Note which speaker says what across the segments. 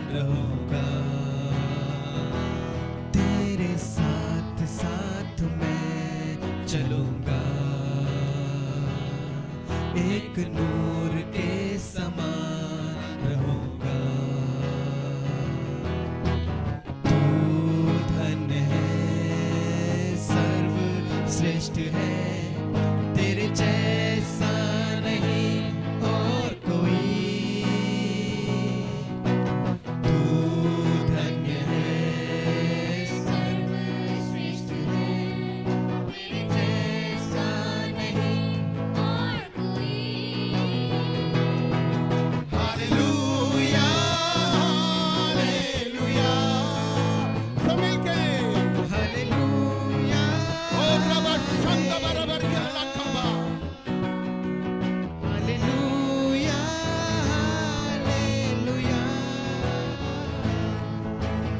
Speaker 1: रहूंगा, तेरे साथ साथ मैं चलूंगा, एक नूर के समान रहूंगा। तू धन्य है, सर्वश्रेष्ठ है, तेरे जैसा नहीं और कोई। तू धन्य है, सर्वश्रेष्ठ है, तेरे जैसा नहीं और कोई। हालेलुया, हालेलुया,
Speaker 2: सब मिलके
Speaker 1: हालेलुया,
Speaker 2: ओ रबा शंदा बराबर के लखबा
Speaker 1: हालेलुया, हालेलुया,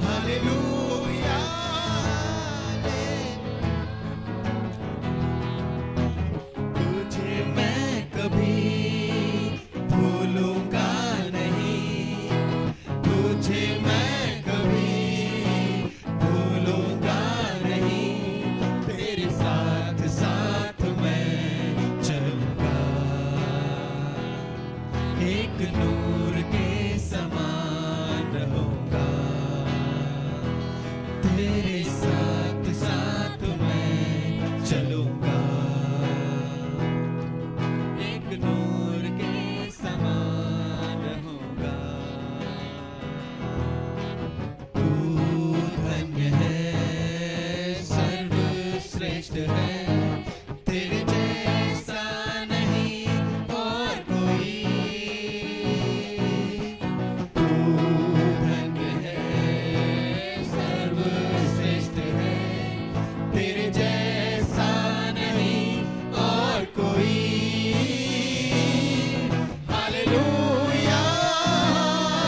Speaker 1: हालेलुया, तुझे मैं कभी भूलूंगा नहीं, तुझे मैं कभी भूलूंगा नहीं, तेरे साथ साथ मैं चलूंगा, एक नूर के समान रहूंगा, तेरे साथ साथ मैं चलूंगा, एक नूर के समान रहूंगा। तू धन्य है, सर्वश्रेष्ठ है, तेरे जैसा नहीं और कोई। तू धन्य है, सर्वश्रेष्ठ है, तेरे जैसा नहीं और कोई। हालेलुया,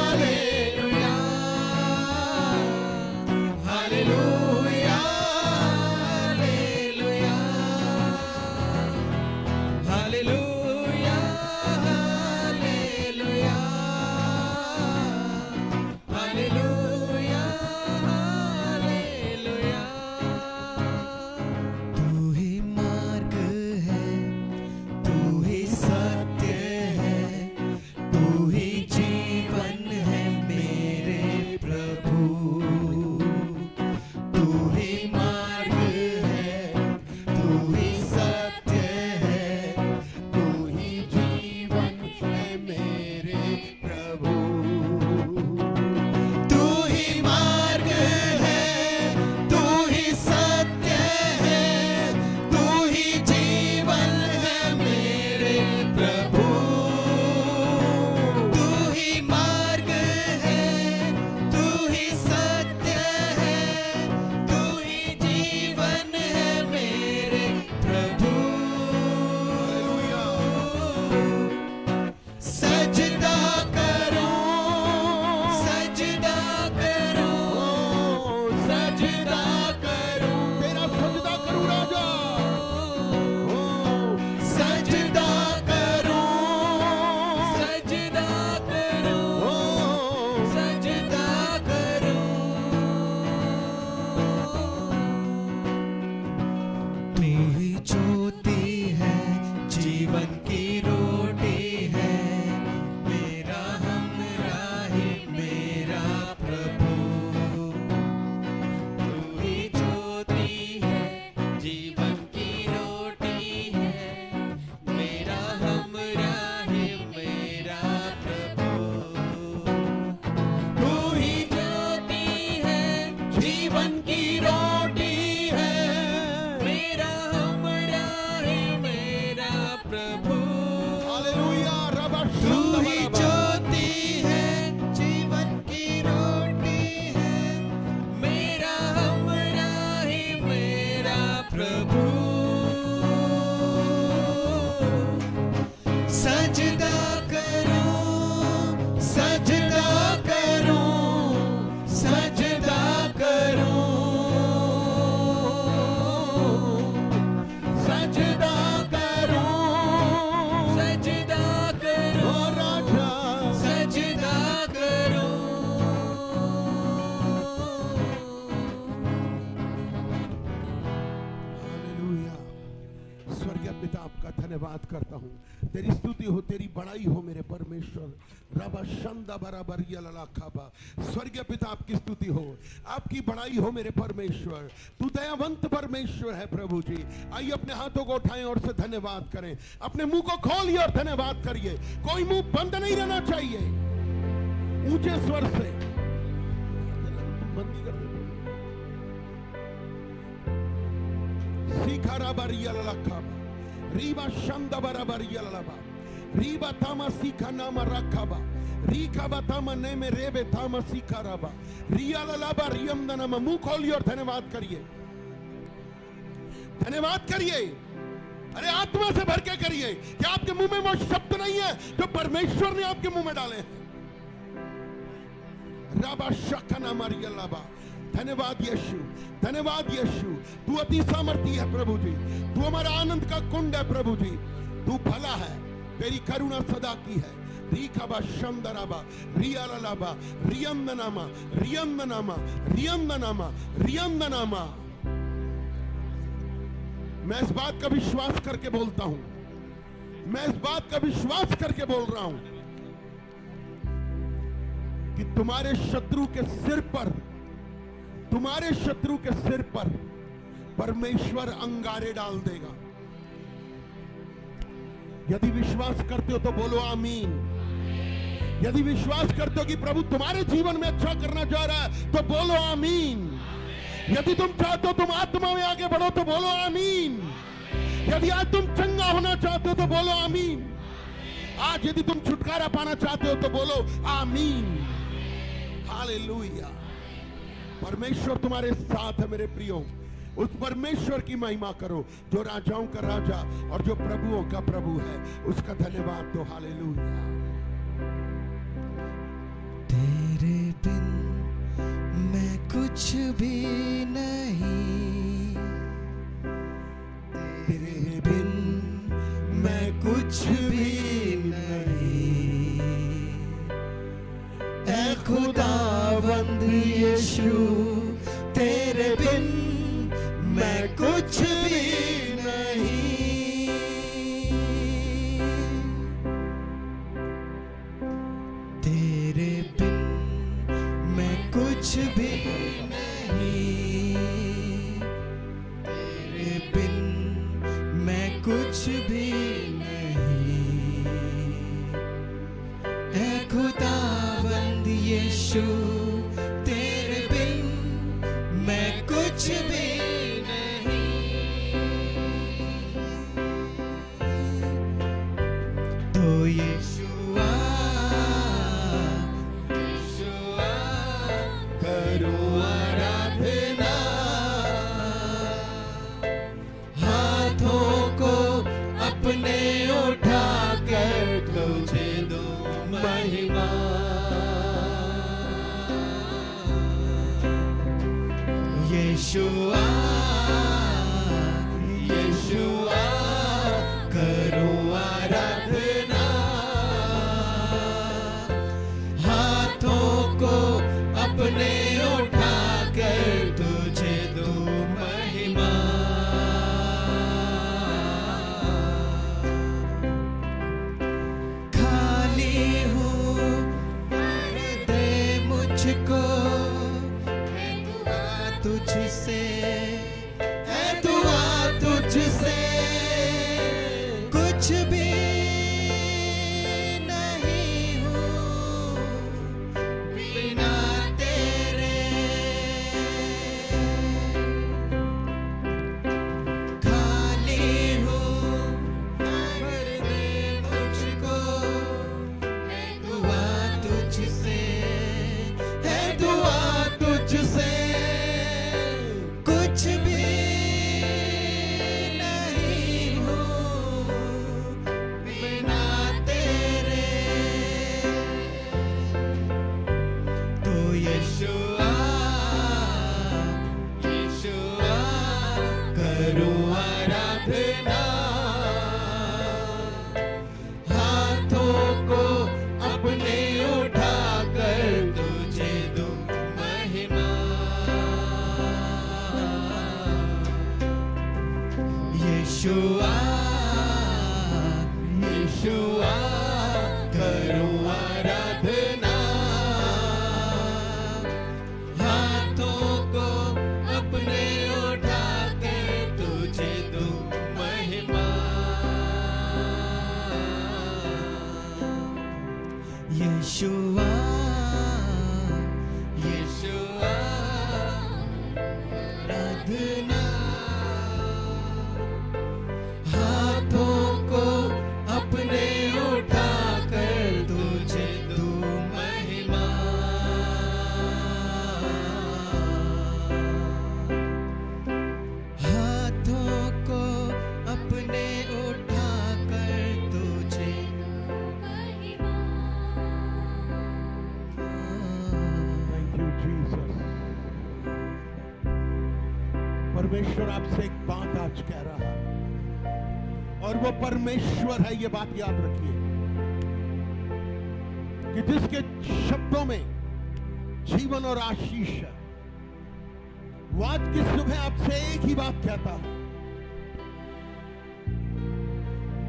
Speaker 1: हालेलुया, हालेलुया,
Speaker 2: धन्यवाद करता हूँ। तेरी स्तुति हो, तेरी बड़ाई हो मेरे परमेश्वर। रबा शंदा बराबर यलला खाबा। स्वर्गीय पिता आपकी स्तुति हो, आपकी बड़ाई हो मेरे परमेश्वर। तू दयावंत परमेश्वर है प्रभु जी। आइए अपने हाथों को उठाएं और से धन्यवाद करें। अपने मुंह को खोलिए और धन्यवाद करिए। कोई मुंह बंद नहीं रहना चाहिए। ऊंचे स्वर से बंदी कर दो। सीखा रबर यलला खाबा। रीबा शंदा बराबर यललाबा। रीबा तामा सीखा नामा रखाबा। रीखा बतामा ने में रेबे तामा सीखा रबा। रिया ललाबा रियम दनामा। मुंह खोलिए और धन्यवाद करिए। धन्यवाद करिए। अरे आत्मा से भर के करिए। क्या आपके मुंह में वो शब्द नहीं है जो परमेश्वर ने आपके मुंह में डाले हैं? राबा शखना मारिया लाबा। धन्यवाद यीशु, धन्यवाद यीशु। तू अति सामर्थी है प्रभु जी। तू हमारा आनंद का कुंड है प्रभु जी। तू भला है, तेरी करुणा सदा की है। रीखाबा शंदराबा रियालाबा रियंदनामा रियंदनामा रियंदनामा रियंदनामा। मैं इस बात का विश्वास करके बोलता हूं, मैं इस बात का विश्वास करके बोल रहा हूं कि तुम्हारे शत्रु के सिर पर, तुम्हारे शत्रु के सिर पर परमेश्वर अंगारे डाल देगा। यदि विश्वास करते हो तो बोलो आमीन। यदि विश्वास करते हो कि प्रभु तुम्हारे जीवन में अच्छा करना चाह रहा है तो बोलो आमीन। यदि तुम चाहते हो तुम आत्मा में आगे बढ़ो तो बोलो आमीन। यदि आज तुम चंगा होना चाहते हो तो बोलो आमीन। आज यदि तुम छुटकारा पाना चाहते हो तो बोलो आमीन। हालेलुया। परमेश्वर तुम्हारे साथ है मेरे प्रियो। उस परमेश्वर की महिमा करो जो राजाओं का राजा और जो प्रभुओं का प्रभु है। उसका धन्यवाद दो। हालेलुया।
Speaker 1: तेरे बिन मैं कुछ भी नहीं, तेरे बिन मैं कुछ भी नहीं। ऐ खुदावंद यीशु तेरे बिन मैं कुछ भी नहीं। तेरे बिन मैं कुछ भी नहीं। तेरे बिन मैं कुछ भी नहीं। ऐ खुदावंद यीशु तेरे बिन मैं कुछ भी यीशुआ यीशुआ करूं आराधना। हाथों को अपने उठा कर तुझे दूं महिमा। यीशुआ यीशुआ करूं आराधना। अपने उठा कर तुझे दूं महिमा। खाली हूँ भर दे मुझको। है दुआ तुझसे, है दुआ तुझसे। कुछ भी यीशुआ
Speaker 2: परमेश्वर आपसे एक बात आज कह रहा है और वो परमेश्वर है, ये बात याद रखिए कि जिसके शब्दों में जीवन और आशीष है, वो आज की सुबह आपसे एक ही बात कहता है।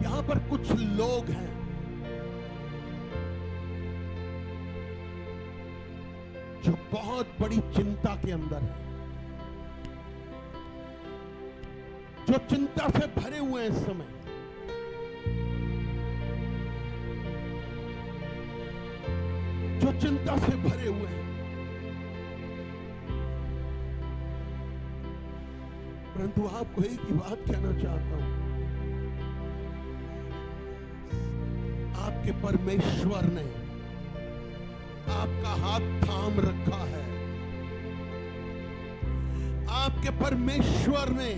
Speaker 2: यहां पर कुछ लोग हैं जो बहुत बड़ी चिंता के अंदर है, जो चिंता से भरे हुए हैं इस समय। जो चिंता से भरे हुए हैं, परंतु आपको एक ही बात कहना चाहता हूं, आपके परमेश्वर ने आपका हाथ थाम रखा है। आपके परमेश्वर ने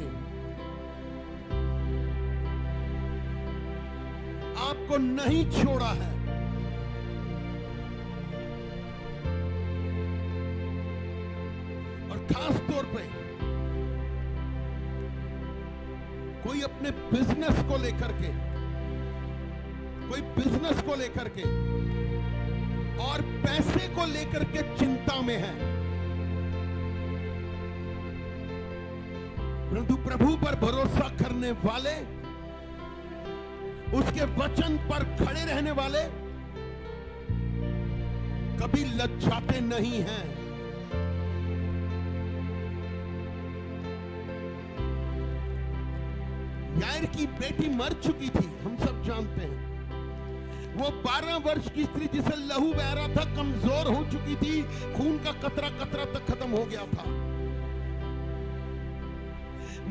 Speaker 2: आपको नहीं छोड़ा है। और खास तौर पे कोई अपने बिजनेस को लेकर के, कोई बिजनेस को लेकर के और पैसे को लेकर के चिंता में है, परंतु प्रभु पर भरोसा करने वाले, उसके वचन पर खड़े रहने वाले कभी लज्जाते नहीं हैं। यार की बेटी मर चुकी थी, हम सब जानते हैं। वो 12 वर्ष की स्त्री जिसे लहू बह रहा था, कमजोर हो चुकी थी, खून का कतरा कतरा तक खत्म हो गया था।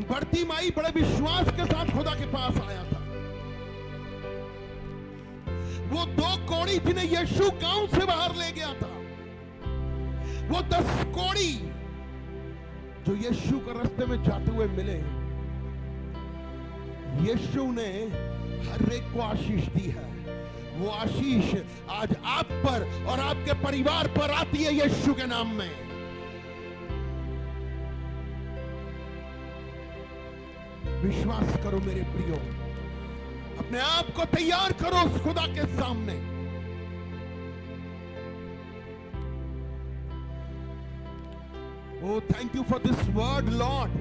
Speaker 2: बढ़ती माई बड़े विश्वास के साथ खुदा के पास आया था। वो 2 कोड़ी जिन्हें यीशु गांव से बाहर ले गया था, वो 10 कोड़ी जो यीशु के रास्ते में जाते हुए मिले, यीशु ने हर एक को आशीष दी है। वो आशीष आज आप पर और आपके परिवार पर आती है यीशु के नाम में। विश्वास करो मेरे प्रियो, अपने आप को तैयार करो उस खुदा के सामने। Oh, thank you for this word, Lord.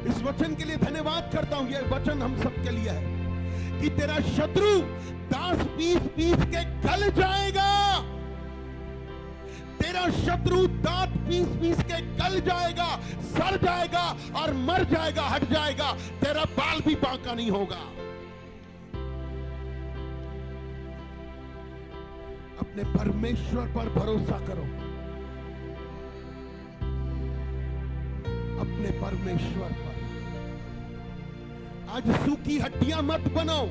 Speaker 2: इस वचन के लिए धन्यवाद करता हूं। यह वचन हम सबके लिए है कि तेरा शत्रु दांत पीस के गल जाएगा। तेरा शत्रु दांत पीस के गल जाएगा, सड़ जाएगा और मर जाएगा, हट जाएगा। तेरा बाल भी बांका नहीं होगा। अपने परमेश्वर पर भरोसा करो, अपने परमेश्वर पर। आज सूखी हड्डियां मत बनो,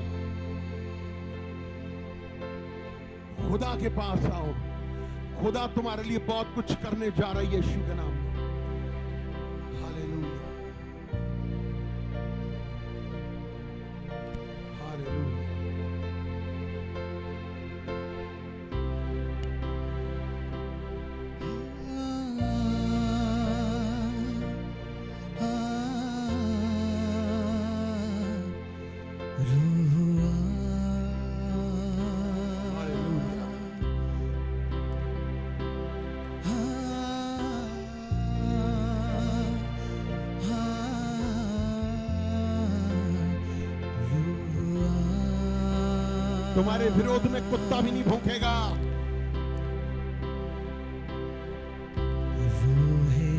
Speaker 2: खुदा के पास आओ। खुदा तुम्हारे लिए बहुत कुछ करने जा रहा है यीशु के नाम में। Hallelujah, hallelujah. तुम्हारे विरोध में कुत्ता भी नहीं भौंकेगा।
Speaker 1: रूहे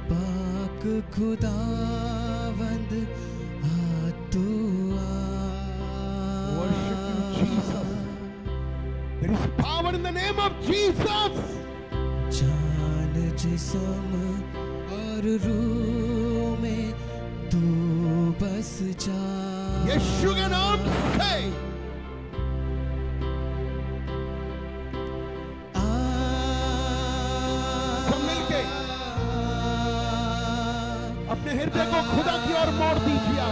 Speaker 1: पाक खुदावंद आ तू आ।
Speaker 2: Worship you, Jesus. There is power in the name of Jesus.
Speaker 1: जान जिस्म और रूह में तू बस जा।
Speaker 2: यीशु के नाम से अपने हृदय को खुदा की ओर मोड़ दीजिए।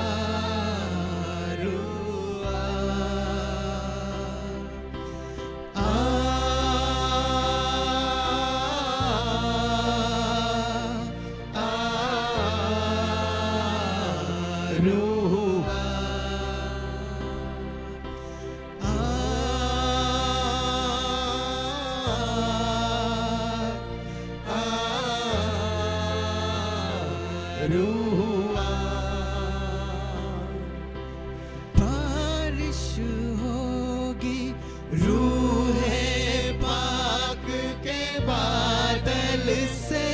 Speaker 2: रूआ
Speaker 1: बारिश होगी रूहे पाक के बादल से,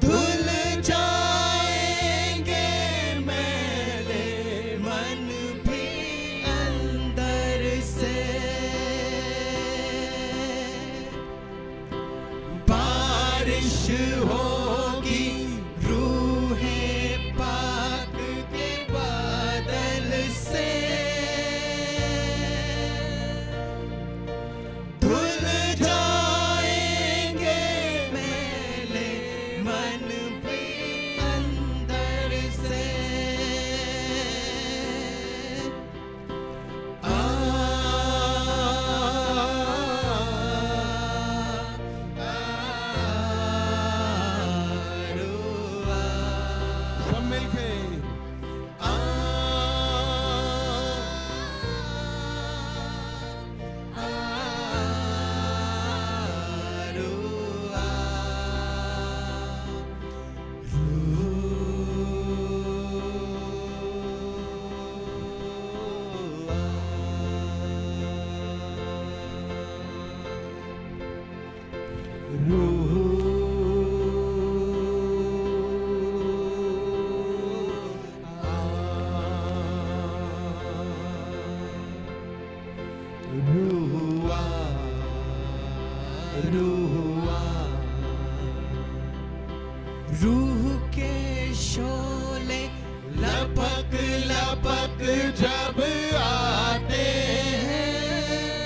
Speaker 1: धुल जाएंगे मैले मन भी अंदर से। बारिश होगी रूहे पाक के बादल से, धुल जाएंगे मैले मन भी अंदर से।
Speaker 2: सब मिलके रूआ रूआ
Speaker 1: रूह के शोले लपक लपक जब आते हैं,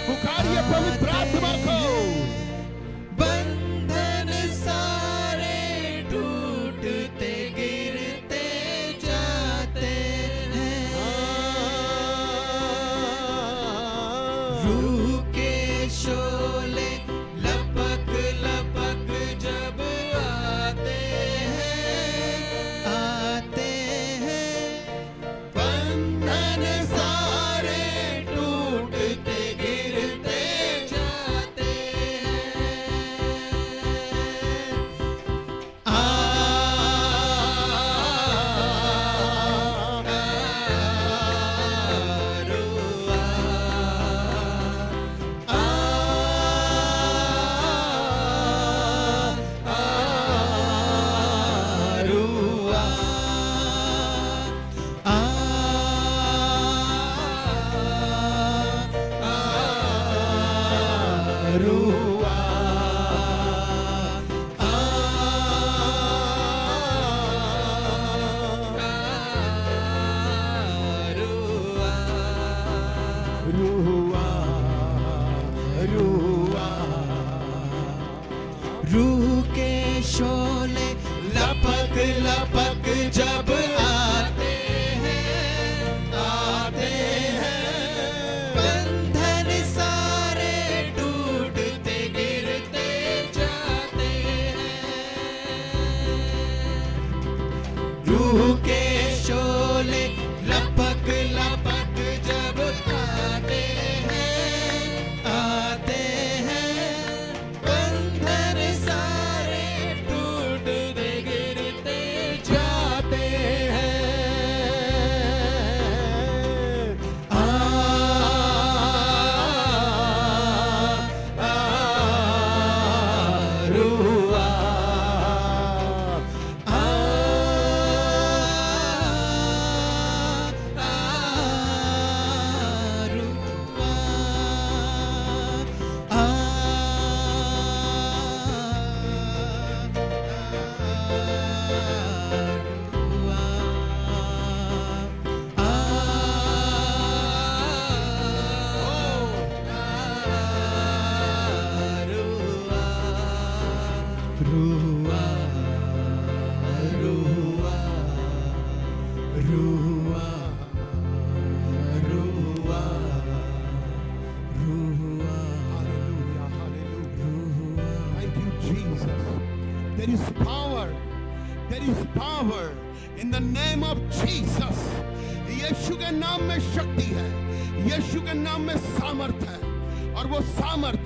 Speaker 2: पुकारिए पवित्र आत्मा को।
Speaker 1: बंधन सारे टूटते गिरते जाते हैं। रूह के शोले लपक लपक जब आते हैं, बंधन सारे टूटते गिरते जाते रूह के शोले लपक लपक जब आते हैं, बंधन सारे टूटते गिरते जाते हैं। रूह के शोले लपक लपक जब आते हैं, बंधन सारे टूटते गिरते जाते हैं। रूआ
Speaker 2: There is power in the name of Jesus. यीशु के नाम में शक्ति है, यीशु के नाम में सामर्थ है, और वो सामर्थ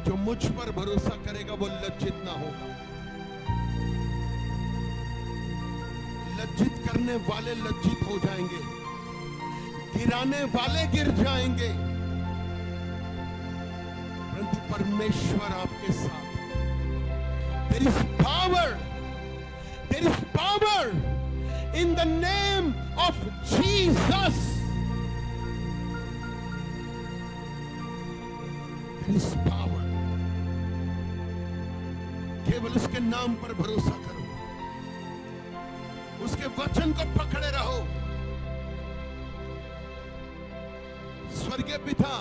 Speaker 2: जो मुझ पर भरोसा करेगा वो लज्जित ना होगा। लज्जित करने वाले लज्जित हो जाएंगे, गिराने वाले गिर जाएंगे, परंतु परमेश्वर आपके साथ। There is power, there is power in the name of Jesus. There is power. केवल उसके नाम पर भरोसा करो, उसके वचन को पकड़े रहो। स्वर्गीय पिता,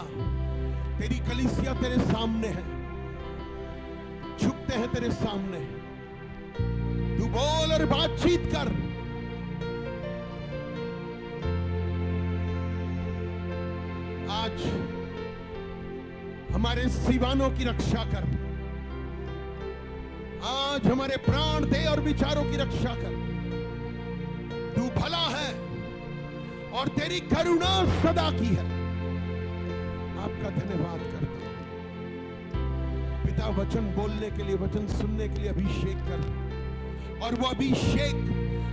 Speaker 2: तेरी कलीसिया तेरे सामने है, झुकते हैं तेरे सामने। तू बोल और बातचीत कर। आज हमारे सीवानों की रक्षा कर, आज हमारे प्राण देह और विचारों की रक्षा कर। तू भला है और तेरी करुणा सदा की है। आपका धन्यवाद करता हूं पिता, वचन बोलने के लिए, वचन सुनने के लिए अभिषेक कर, और वो अभिषेक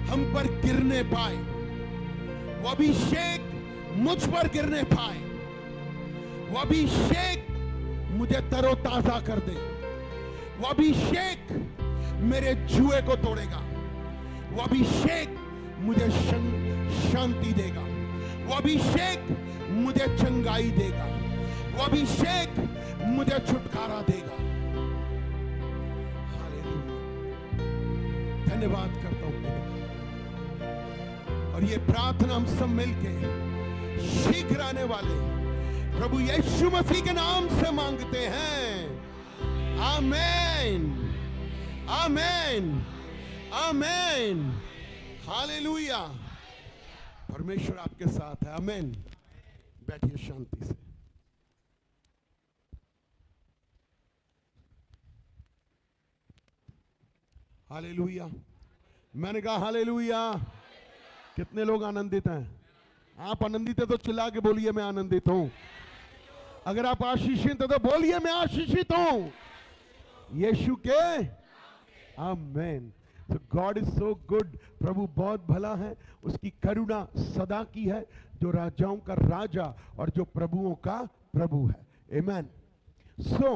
Speaker 2: हम पर गिरने पाए, वो अभिषेक मुझ पर गिरने पाए, वो अभिषेक मुझे तरोताजा कर दे, वो अभिषेक मेरे जुए को तोड़ेगा, वो अभिषेक मुझे शांति देगा, वो अभिषेक मुझे चंगाई देगा, वो अभिषेक मुझे छुटकारा देगा। हालेलुया। धन्यवाद करता हूं पिता, और ये प्रार्थना हम सब मिलके शीघ्र आने वाले प्रभु यीशु मसीह के नाम से मांगते हैं। आमीन, आमीन, आमीन। हालेलुया। परमेश्वर आपके साथ है। आमीन। बैठिए शांति से। हालेलुया। मैंने कहा हालेलुया। कितने लोग आनंदित हैं? आप आनंदित हैं तो चिल्ला के बोलिए मैं आनंदित हूं। अगर आप आशीषित हैं तो बोलिए मैं आशीषित हूं यीशु के। आमीन। So God is so good। प्रभु बहुत भला है, उसकी करुणा सदा की है, जो राजाओं का राजा और जो प्रभुओं का प्रभु है। आमीन। सो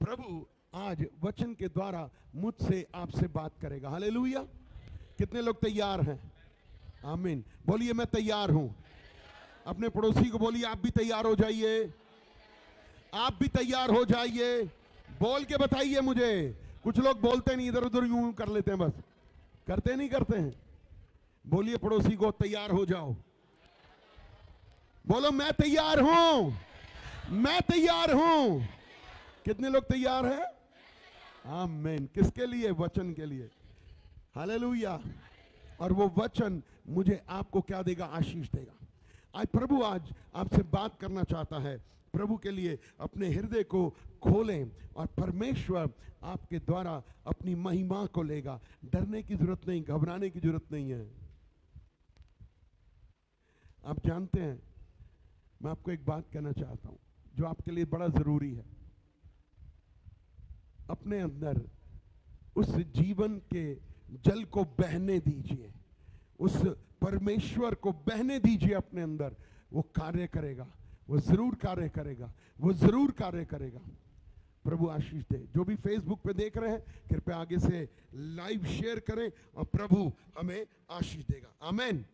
Speaker 2: प्रभु आज वचन के द्वारा मुझसे आपसे बात करेगा। हालेलुया। कितने लोग तैयार हैं? आमीन। बोलिए मैं तैयार हूं। अपने पड़ोसी को बोलिए आप भी तैयार हो जाइए, आप भी तैयार हो जाइए। बोल के बताइए मुझे। कुछ लोग बोलते नहीं, इधर उधर यूं कर लेते हैं, बस करते नहीं करते हैं। बोलिए पड़ोसी को तैयार हो जाओ। बोलो मैं तैयार हूं, मैं तैयार हूं। कितने लोग तैयार हैं? आमीन। किसके लिए? वचन के लिए। हालेलुया। और वो वचन मुझे आपको क्या देगा? आशीष देगा। आज प्रभु आज आपसे बात करना चाहता है। प्रभु के लिए अपने हृदय को खोलें और परमेश्वर आपके द्वारा अपनी महिमा को लेगा। डरने की जरूरत नहीं, घबराने की जरूरत नहीं है। आप जानते हैं, मैं आपको एक बात कहना चाहता हूं जो आपके लिए बड़ा जरूरी है। अपने अंदर उस जीवन के जल को बहने दीजिए, उस परमेश्वर को बहने दीजिए अपने अंदर। वो कार्य करेगा, वो जरूर कार्य करेगा, वो जरूर कार्य करेगा। प्रभु आशीष दे। जो भी फेसबुक पे देख रहे हैं कृपया आगे से लाइव शेयर करें और प्रभु हमें आशीष देगा। आमीन।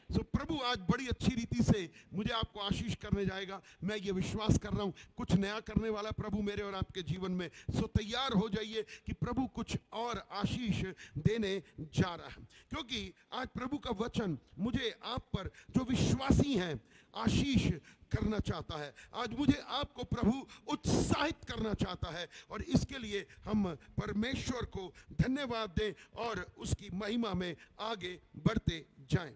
Speaker 2: सो प्रभु आज बड़ी अच्छी रीति से मुझे आपको आशीष करने जाएगा। मैं ये विश्वास कर रहा हूं कुछ नया करने वाला प्रभु मेरे और आपके जीवन में। सो तैयार हो जाइए कि प्रभु कुछ और आशीष देने जा रहा है, क्योंकि आज प्रभु का वचन मुझे आप पर जो विश्वासी हैं आशीष करना चाहता है। आज मुझे आपको प्रभु उत्साहित करना चाहता है, और इसके लिए हम परमेश्वर को धन्यवाद दें और उसकी महिमा में आगे बढ़ते जाएं।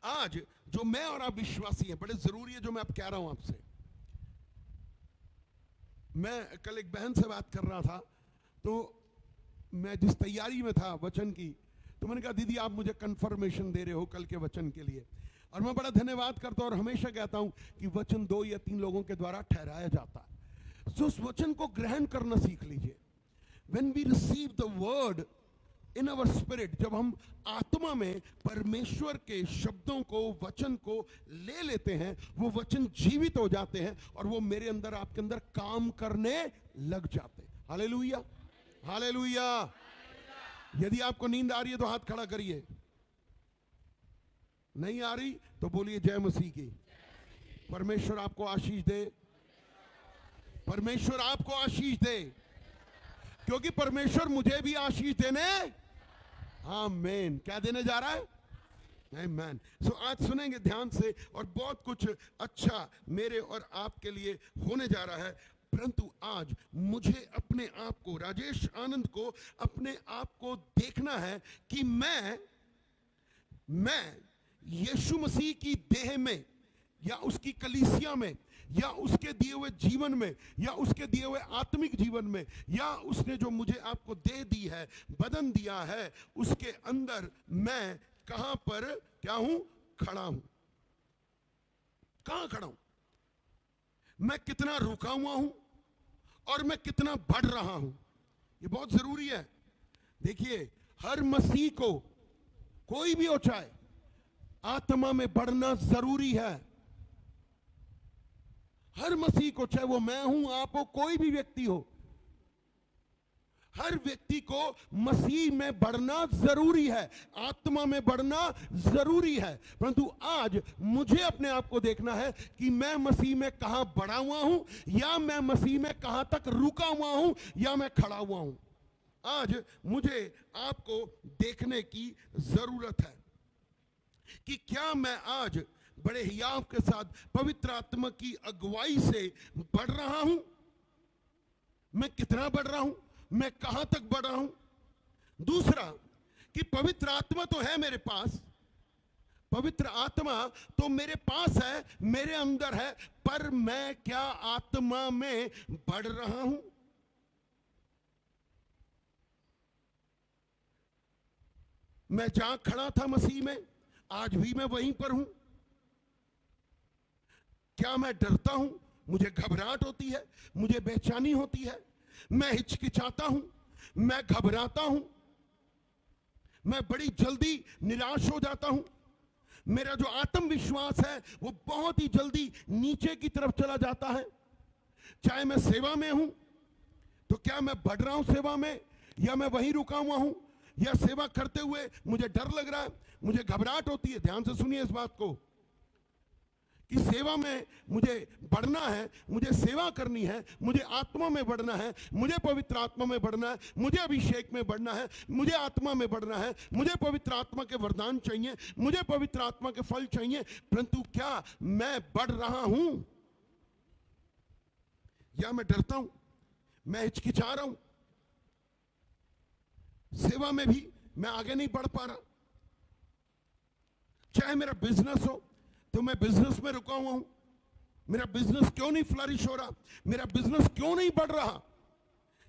Speaker 2: आज जो मैं और आप विश्वासी हैं, बड़े जरूरी है जो मैं अब कह रहा हूं आपसे। मैं कल एक बहन से बात कर रहा था, तो मैं जिस तैयारी में था वचन की, तो मैंने कहा दीदी आप मुझे कंफर्मेशन दे रहे हो कल के वचन के लिए। और मैं बड़ा धन्यवाद करता हूं और हमेशा कहता हूं कि वचन 2 या 3 लोगों के द्वारा ठहराया जाता है। तो उस वचन को ग्रहण करना सीख लीजिए. When we receive the word in our spirit, जब हम आत्मा में परमेश्वर के शब्दों को, वचन को ले लेते हैं, वो वचन जीवित हो जाते हैं और वो मेरे अंदर, आपके अंदर काम करने लग जाते हैं. Hallelujah, hallelujah. यदि आपको नींद आ रही है तो हाथ खड़ा करिए. नहीं आ रही तो बोलिए जय मसीह की. परमेश्वर आपको आशीष दे. परमेश्वर आपको आशीष दे, क्योंकि परमेश्वर मुझे भी आशीष देने, आमीन, क्या देने जा रहा है? आमीन. सो आज सुनेंगे ध्यान से और बहुत कुछ अच्छा मेरे और आपके लिए होने जा रहा है. परंतु आज मुझे अपने आप को, राजेश आनंद को, अपने आप को देखना है कि मैं यीशु मसीह की देह में या उसकी कलीसिया में या उसके दिए हुए जीवन में या उसके दिए हुए आत्मिक जीवन में या उसने जो मुझे आपको दे दी है, बदन दिया है, उसके अंदर मैं कहां पर क्या हूं? खड़ा हूं. कहां खड़ा हूं? मैं कितना रुका हुआ हूं और मैं कितना बढ़ रहा हूं. ये बहुत जरूरी है. देखिए, हर मसीह को, कोई भी हो चाहे, आत्मा में बढ़ना जरूरी है. हर मसीह को, चाहे वो मैं हूं, आप हो, कोई भी व्यक्ति हो, हर व्यक्ति को मसीह में बढ़ना जरूरी है, आत्मा में बढ़ना जरूरी है. परंतु आज मुझे अपने आप को देखना है कि मैं मसीह में कहां बढ़ा हुआ हूं या मैं मसीह में कहां तक रुका हुआ हूं या मैं खड़ा हुआ हूं. आज मुझे आपको देखने की जरूरत है कि क्या मैं आज बड़े हियाव के साथ पवित्र आत्मा की अगुवाई से बढ़ रहा हूं. मैं कितना बढ़ रहा हूं, मैं कहां तक बढ़ रहा हूं. दूसरा कि पवित्र आत्मा तो है मेरे पास, पवित्र आत्मा तो मेरे पास है, मेरे अंदर है, पर मैं क्या आत्मा में बढ़ रहा हूं. मैं जहां खड़ा था मसीह में, आज भी मैं वहीं पर हूं. क्या मैं डरता हूं, मुझे घबराहट होती है, मुझे बेचैनी होती है, मैं हिचकिचाता हूं, मैं घबराता हूं, मैं बड़ी जल्दी निराश हो जाता हूं. मेरा जो आत्मविश्वास है वो बहुत ही जल्दी नीचे की तरफ चला जाता है. चाहे मैं सेवा में हूं तो क्या मैं बढ़ रहा हूं सेवा में, या मैं वहीं रुका हुआ हूं, या सेवा करते हुए मुझे डर लग रहा है, मुझे घबराहट होती है. ध्यान से सुनिए इस बात को कि सेवा में मुझे बढ़ना है, मुझे सेवा करनी है, मुझे आत्मा में बढ़ना है, मुझे पवित्र आत्मा में बढ़ना है, मुझे अभिषेक में बढ़ना है, मुझे आत्मा में बढ़ना है, मुझे पवित्र आत्मा के वरदान चाहिए, मुझे पवित्र आत्मा के फल चाहिए. परंतु क्या मैं बढ़ रहा हूं या मैं डरता हूं, मैं हिचकिचा रहा हूं. सेवा में भी मैं आगे नहीं बढ़ पा रहा. चाहे मेरा बिजनेस हो तो मैं बिजनेस में रुका हुआ हूं. मेरा बिजनेस क्यों नहीं फ्लरिश हो रहा, मेरा बिजनेस क्यों नहीं बढ़ रहा.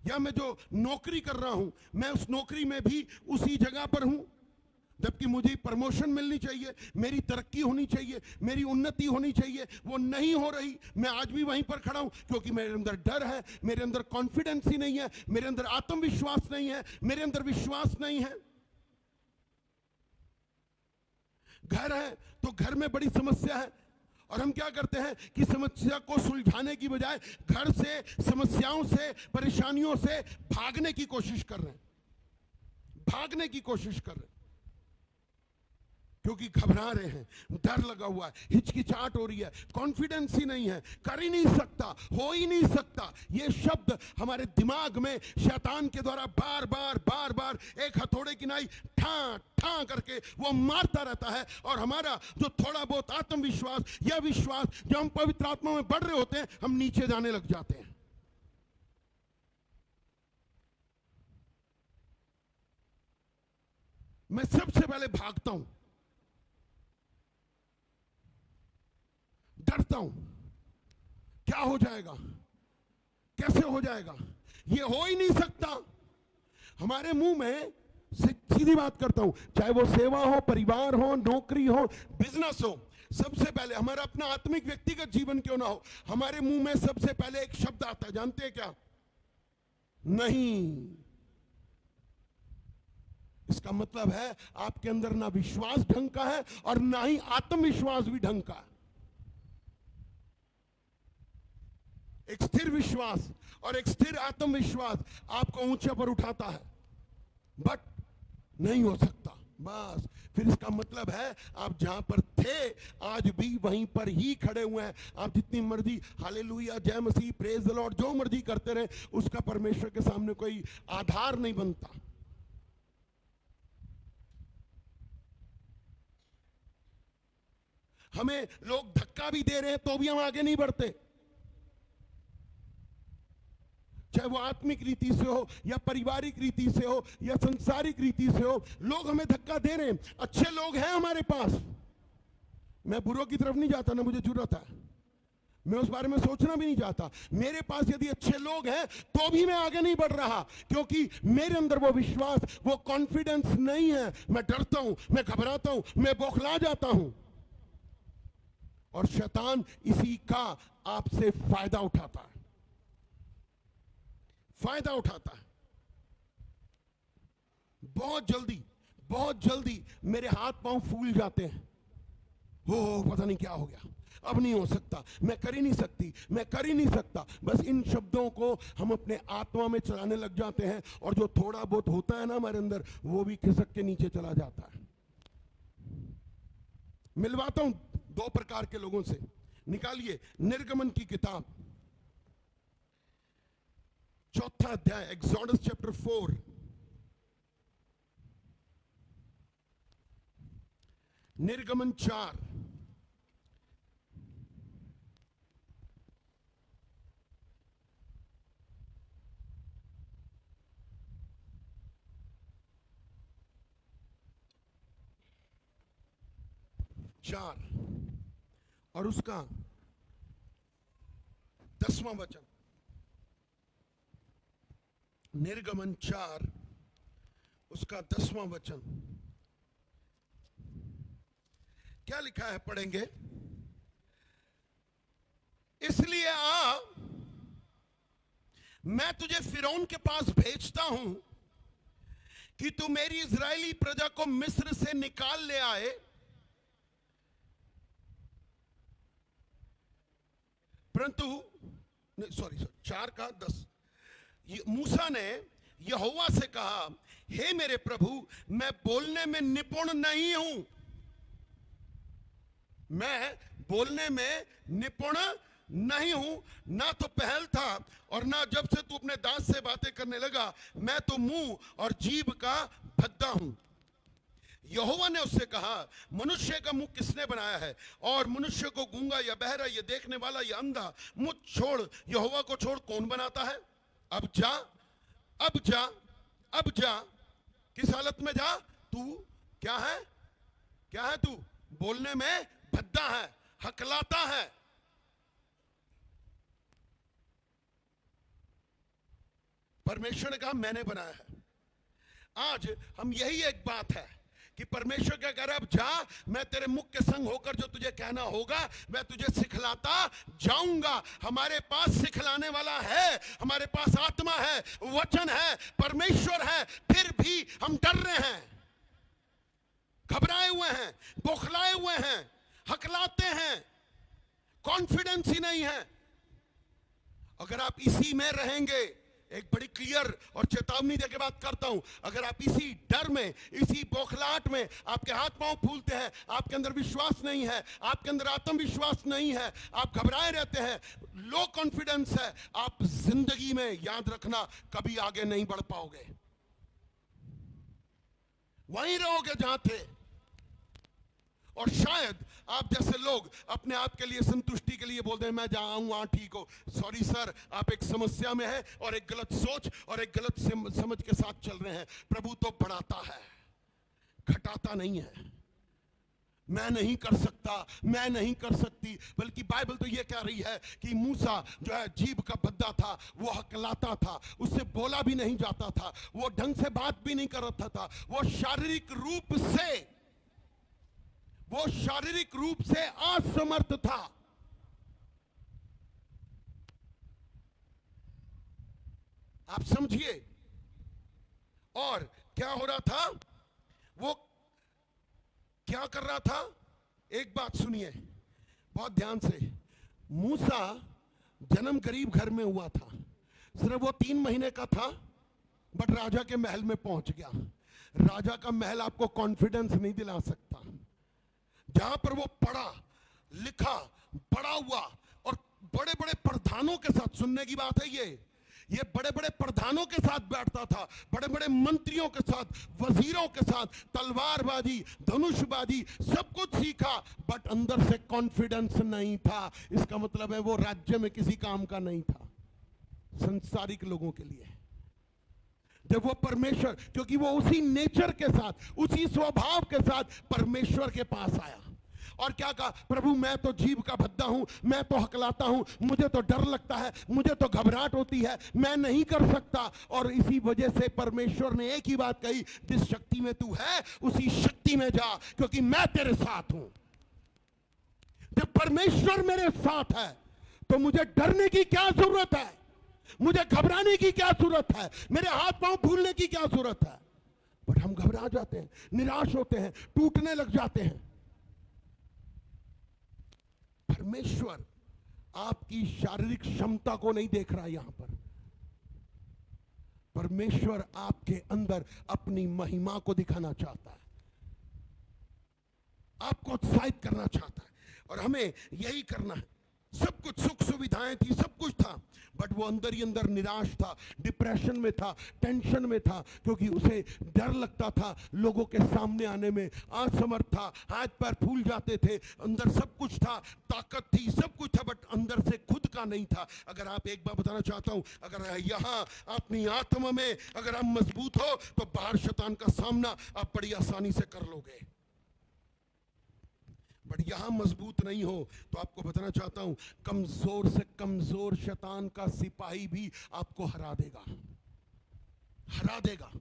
Speaker 2: या मैं जो नौकरी कर रहा हूं, मैं उस नौकरी में भी उसी जगह पर हूं, जबकि मुझे प्रमोशन मिलनी चाहिए, मेरी तरक्की होनी चाहिए, मेरी उन्नति होनी चाहिए, वो नहीं हो रही. मैं आज भी वहीं पर खड़ा हूं क्योंकि मेरे अंदर डर है, मेरे अंदर कॉन्फिडेंस ही नहीं है, मेरे अंदर आत्मविश्वास नहीं है, मेरे अंदर विश्वास नहीं है. घर है तो घर में बड़ी समस्या है और हम क्या करते हैं कि समस्या को सुलझाने की बजाय घर से, समस्याओं से, परेशानियों से भागने की कोशिश कर रहे हैं, भागने की कोशिश कर रहे हैं, क्योंकि घबरा रहे हैं, डर लगा हुआ है, हिचकिचाहट हो रही है, कॉन्फिडेंस ही नहीं है, कर ही नहीं सकता, हो ही नहीं सकता. ये शब्द हमारे दिमाग में शैतान के द्वारा बार बार एक हथौड़े की नाई ठा ठा करके वो मारता रहता है और हमारा जो थोड़ा बहुत आत्मविश्वास या विश्वास जो हम पवित्र आत्मा में बढ़ रहे होते हैं, हम नीचे जाने लग जाते हैं. मैं सबसे पहले भागता हूं, डरता हूं, क्या हो जाएगा, कैसे हो जाएगा, ये हो ही नहीं सकता. हमारे मुंह में सीधी बात करता हूं, चाहे वो सेवा हो, परिवार हो, नौकरी हो, बिजनेस हो, सबसे पहले हमारा अपना आत्मिक व्यक्तिगत जीवन क्यों ना हो, हमारे मुंह में सबसे पहले एक शब्द आता है, जानते हैं क्या? नहीं। इसका मतलब है आपके अंदर ना विश्वास ढंग का है और ना ही आत्मविश्वास भी ढंग का है। एक स्थिर विश्वास और एक स्थिर आत्मविश्वास आपको ऊंचे पर उठाता है, बट नहीं हो सकता। बस फिर इसका मतलब है आप जहां पर थे आज भी वहीं पर ही खड़े हुए हैं। आप जितनी मर्जी हालेलुया, जय मसीह, प्रेज द लॉर्ड, जो मर्जी करते रहे, उसका परमेश्वर के सामने कोई आधार नहीं बनता। हमें लोग धक्का भी दे रहे हैं तो भी हम आगे नहीं बढ़ते, चाहे वो आत्मिक रीति से हो या पारिवारिक रीति से हो या संसारिक रीति से हो। लोग हमें धक्का दे रहे हैं, अच्छे लोग हैं हमारे पास, मैं बुरों की तरफ नहीं जाता, ना मुझे जरूरत है, मैं उस बारे में सोचना भी नहीं चाहता। मेरे पास यदि अच्छे लोग हैं तो भी मैं आगे नहीं बढ़ रहा, क्योंकि मेरे अंदर वो विश्वास, वो कॉन्फिडेंस नहीं है। मैं डरता हूं, मैं घबराता हूं, मैं बौखला जाता हूं, और शैतान इसी का आपसे फायदा उठाता है, फायदा उठाता है। बहुत जल्दी मेरे हाथ पांव फूल जाते हैं, हो पता नहीं क्या हो गया, अब नहीं हो सकता, मैं कर ही नहीं सकती, मैं कर ही नहीं सकता। बस इन शब्दों को हम अपने आत्मा में चलाने लग जाते हैं, और जो थोड़ा बहुत होता है ना हमारे अंदर, वो भी खिसक के नीचे चला जाता है। मिलवाता हूं दो प्रकार के लोगों से। निकालिए निर्गमन की किताब, 4 अध्याय, एक्सोडस चैप्टर 4, निर्गमन 4, और उसका 10वां वचन। निर्गमन 4 उसका 10वां वचन क्या लिखा है, पढ़ेंगे। इसलिए आ, मैं तुझे फिरौन के पास भेजता हूं कि तू मेरी इजरायली प्रजा को मिस्र से निकाल ले आए। परंतु 4 का 10, मूसा ने यहोवा से कहा, हे मेरे प्रभु, मैं बोलने में निपुण नहीं हूं, मैं बोलने में निपुण नहीं हूं, ना तो पहल था और ना जब से तू अपने दास से बातें करने लगा, मैं तो मुंह और जीभ का भद्दा हूं। यहोवा ने उससे कहा, मनुष्य का मुंह किसने बनाया है, और मनुष्य को गूंगा या बहरा या देखने वाला या अंधा? मुझ छोड़, यहोवा को छोड़ कौन बनाता है? अब जा, अब जा, अब जा। किस हालत में जा? तू क्या है? क्या है तू? बोलने में भद्दा है, हकलाता है। परमेश्वर ने कहा मैंने बनाया है। आज हम यही एक बात है कि परमेश्वर क्या कह रहा है, अब जा, मैं तेरे मुख के संग होकर जो तुझे कहना होगा मैं तुझे सिखलाता जाऊंगा। हमारे पास सिखलाने वाला है, हमारे पास आत्मा है, वचन है, परमेश्वर है, फिर भी हम डर रहे हैं, घबराए हुए हैं, बौखलाए हुए हैं, हकलाते हैं, कॉन्फिडेंस ही नहीं है। अगर आप इसी में रहेंगे, एक बड़ी क्लियर और चेतावनी देके बात करता हूं, अगर आप इसी डर में, इसी बौखलाहट में, आपके हाथ पांव फूलते हैं, आपके अंदर विश्वास नहीं है, आपके अंदर आत्मविश्वास नहीं है, आप घबराए रहते हैं, लो कॉन्फिडेंस है, आप जिंदगी में याद रखना कभी आगे नहीं बढ़ पाओगे, वहीं रहोगे जहां थे। और शायद आप जैसे लोग अपने आप के लिए संतुष्टि के लिए बोलते हैं मैं जहां हूं वहां ठीक हो। सॉरी सर, आप एक समस्या में हैं और एक गलत सोच और एक गलत समझ के साथ चल रहे हैं। प्रभु तो बढ़ाता है, घटाता नहीं है। मैं नहीं कर सकता, मैं नहीं कर सकती, बल्कि बाइबल तो ये कह रही है कि मूसा जो है जीभ का भद्दा था, वो हकलाता था, उससे बोला भी नहीं जाता था, वो ढंग से बात भी नहीं कर रहा था, वो शारीरिक रूप से वो शारीरिक रूप से असमर्थ था। आप समझिए। और क्या हो रहा था, वो क्या कर रहा था? एक बात सुनिए बहुत ध्यान से। मूसा जन्म गरीब घर में हुआ था, सिर्फ वो 3 महीने का था, बट राजा के महल में पहुंच गया। राजा का महल आपको कॉन्फिडेंस नहीं दिला सकता। जहां पर वो पढ़ा लिखा बड़ा हुआ और बड़े बड़े प्रधानों के साथ, सुनने की बात है ये बड़े बड़े प्रधानों के साथ बैठता था, बड़े बड़े मंत्रियों के साथ, वजीरों के साथ, तलवारबाजी, धनुषबाजी सब कुछ सीखा, बट अंदर से कॉन्फिडेंस नहीं था। इसका मतलब है वो राज्य में किसी काम का नहीं था, संसारिक लोगों के लिए। जब वो परमेश्वर, क्योंकि वो उसी नेचर के साथ, उसी स्वभाव के साथ परमेश्वर के पास आया और क्या कहा, प्रभु मैं तो जीव का भद्दा हूं, मैं तो हकलाता हूं, मुझे तो डर लगता है, मुझे तो घबराहट होती है, मैं नहीं कर सकता। और इसी वजह से परमेश्वर ने एक ही बात कही, जिस शक्ति में तू है उसी शक्ति में जा, क्योंकि मैं तेरे साथ हूं। जब परमेश्वर मेरे साथ है तो मुझे डरने की क्या जरूरत है, मुझे घबराने की क्या जरूरत है, मेरे हाथ पांव फूलने की क्या जरूरत है। बट हम घबरा जाते हैं, निराश होते हैं, टूटने लग जाते हैं। परमेश्वर आपकी शारीरिक क्षमता को नहीं देख रहा। यहां पर परमेश्वर आपके अंदर अपनी महिमा को दिखाना चाहता है, आपको उत्साहित करना चाहता है, और हमें यही करना है। सब कुछ सुख सुविधाएं थी, सब कुछ था, बट वो अंदर ही अंदर निराश था, डिप्रेशन में था, टेंशन में था, क्योंकि उसे डर लगता था लोगों के सामने आने में, असमर्थ था, हाथ पैर फूल जाते थे। अंदर सब कुछ था, ताकत थी, सब कुछ था, बट अंदर से खुद का नहीं था। अगर आप, एक बार बताना चाहता हूं, अगर यहां अपनी आत्मा में अगर आप मजबूत हो तो बाहर शैतान का सामना आप बड़ी आसानी से कर लोगे। बट यहां मजबूत नहीं हो तो आपको बताना चाहता हूं, कमजोर से कमजोर शैतान का सिपाही भी आपको हरा देगा, हरा देगा,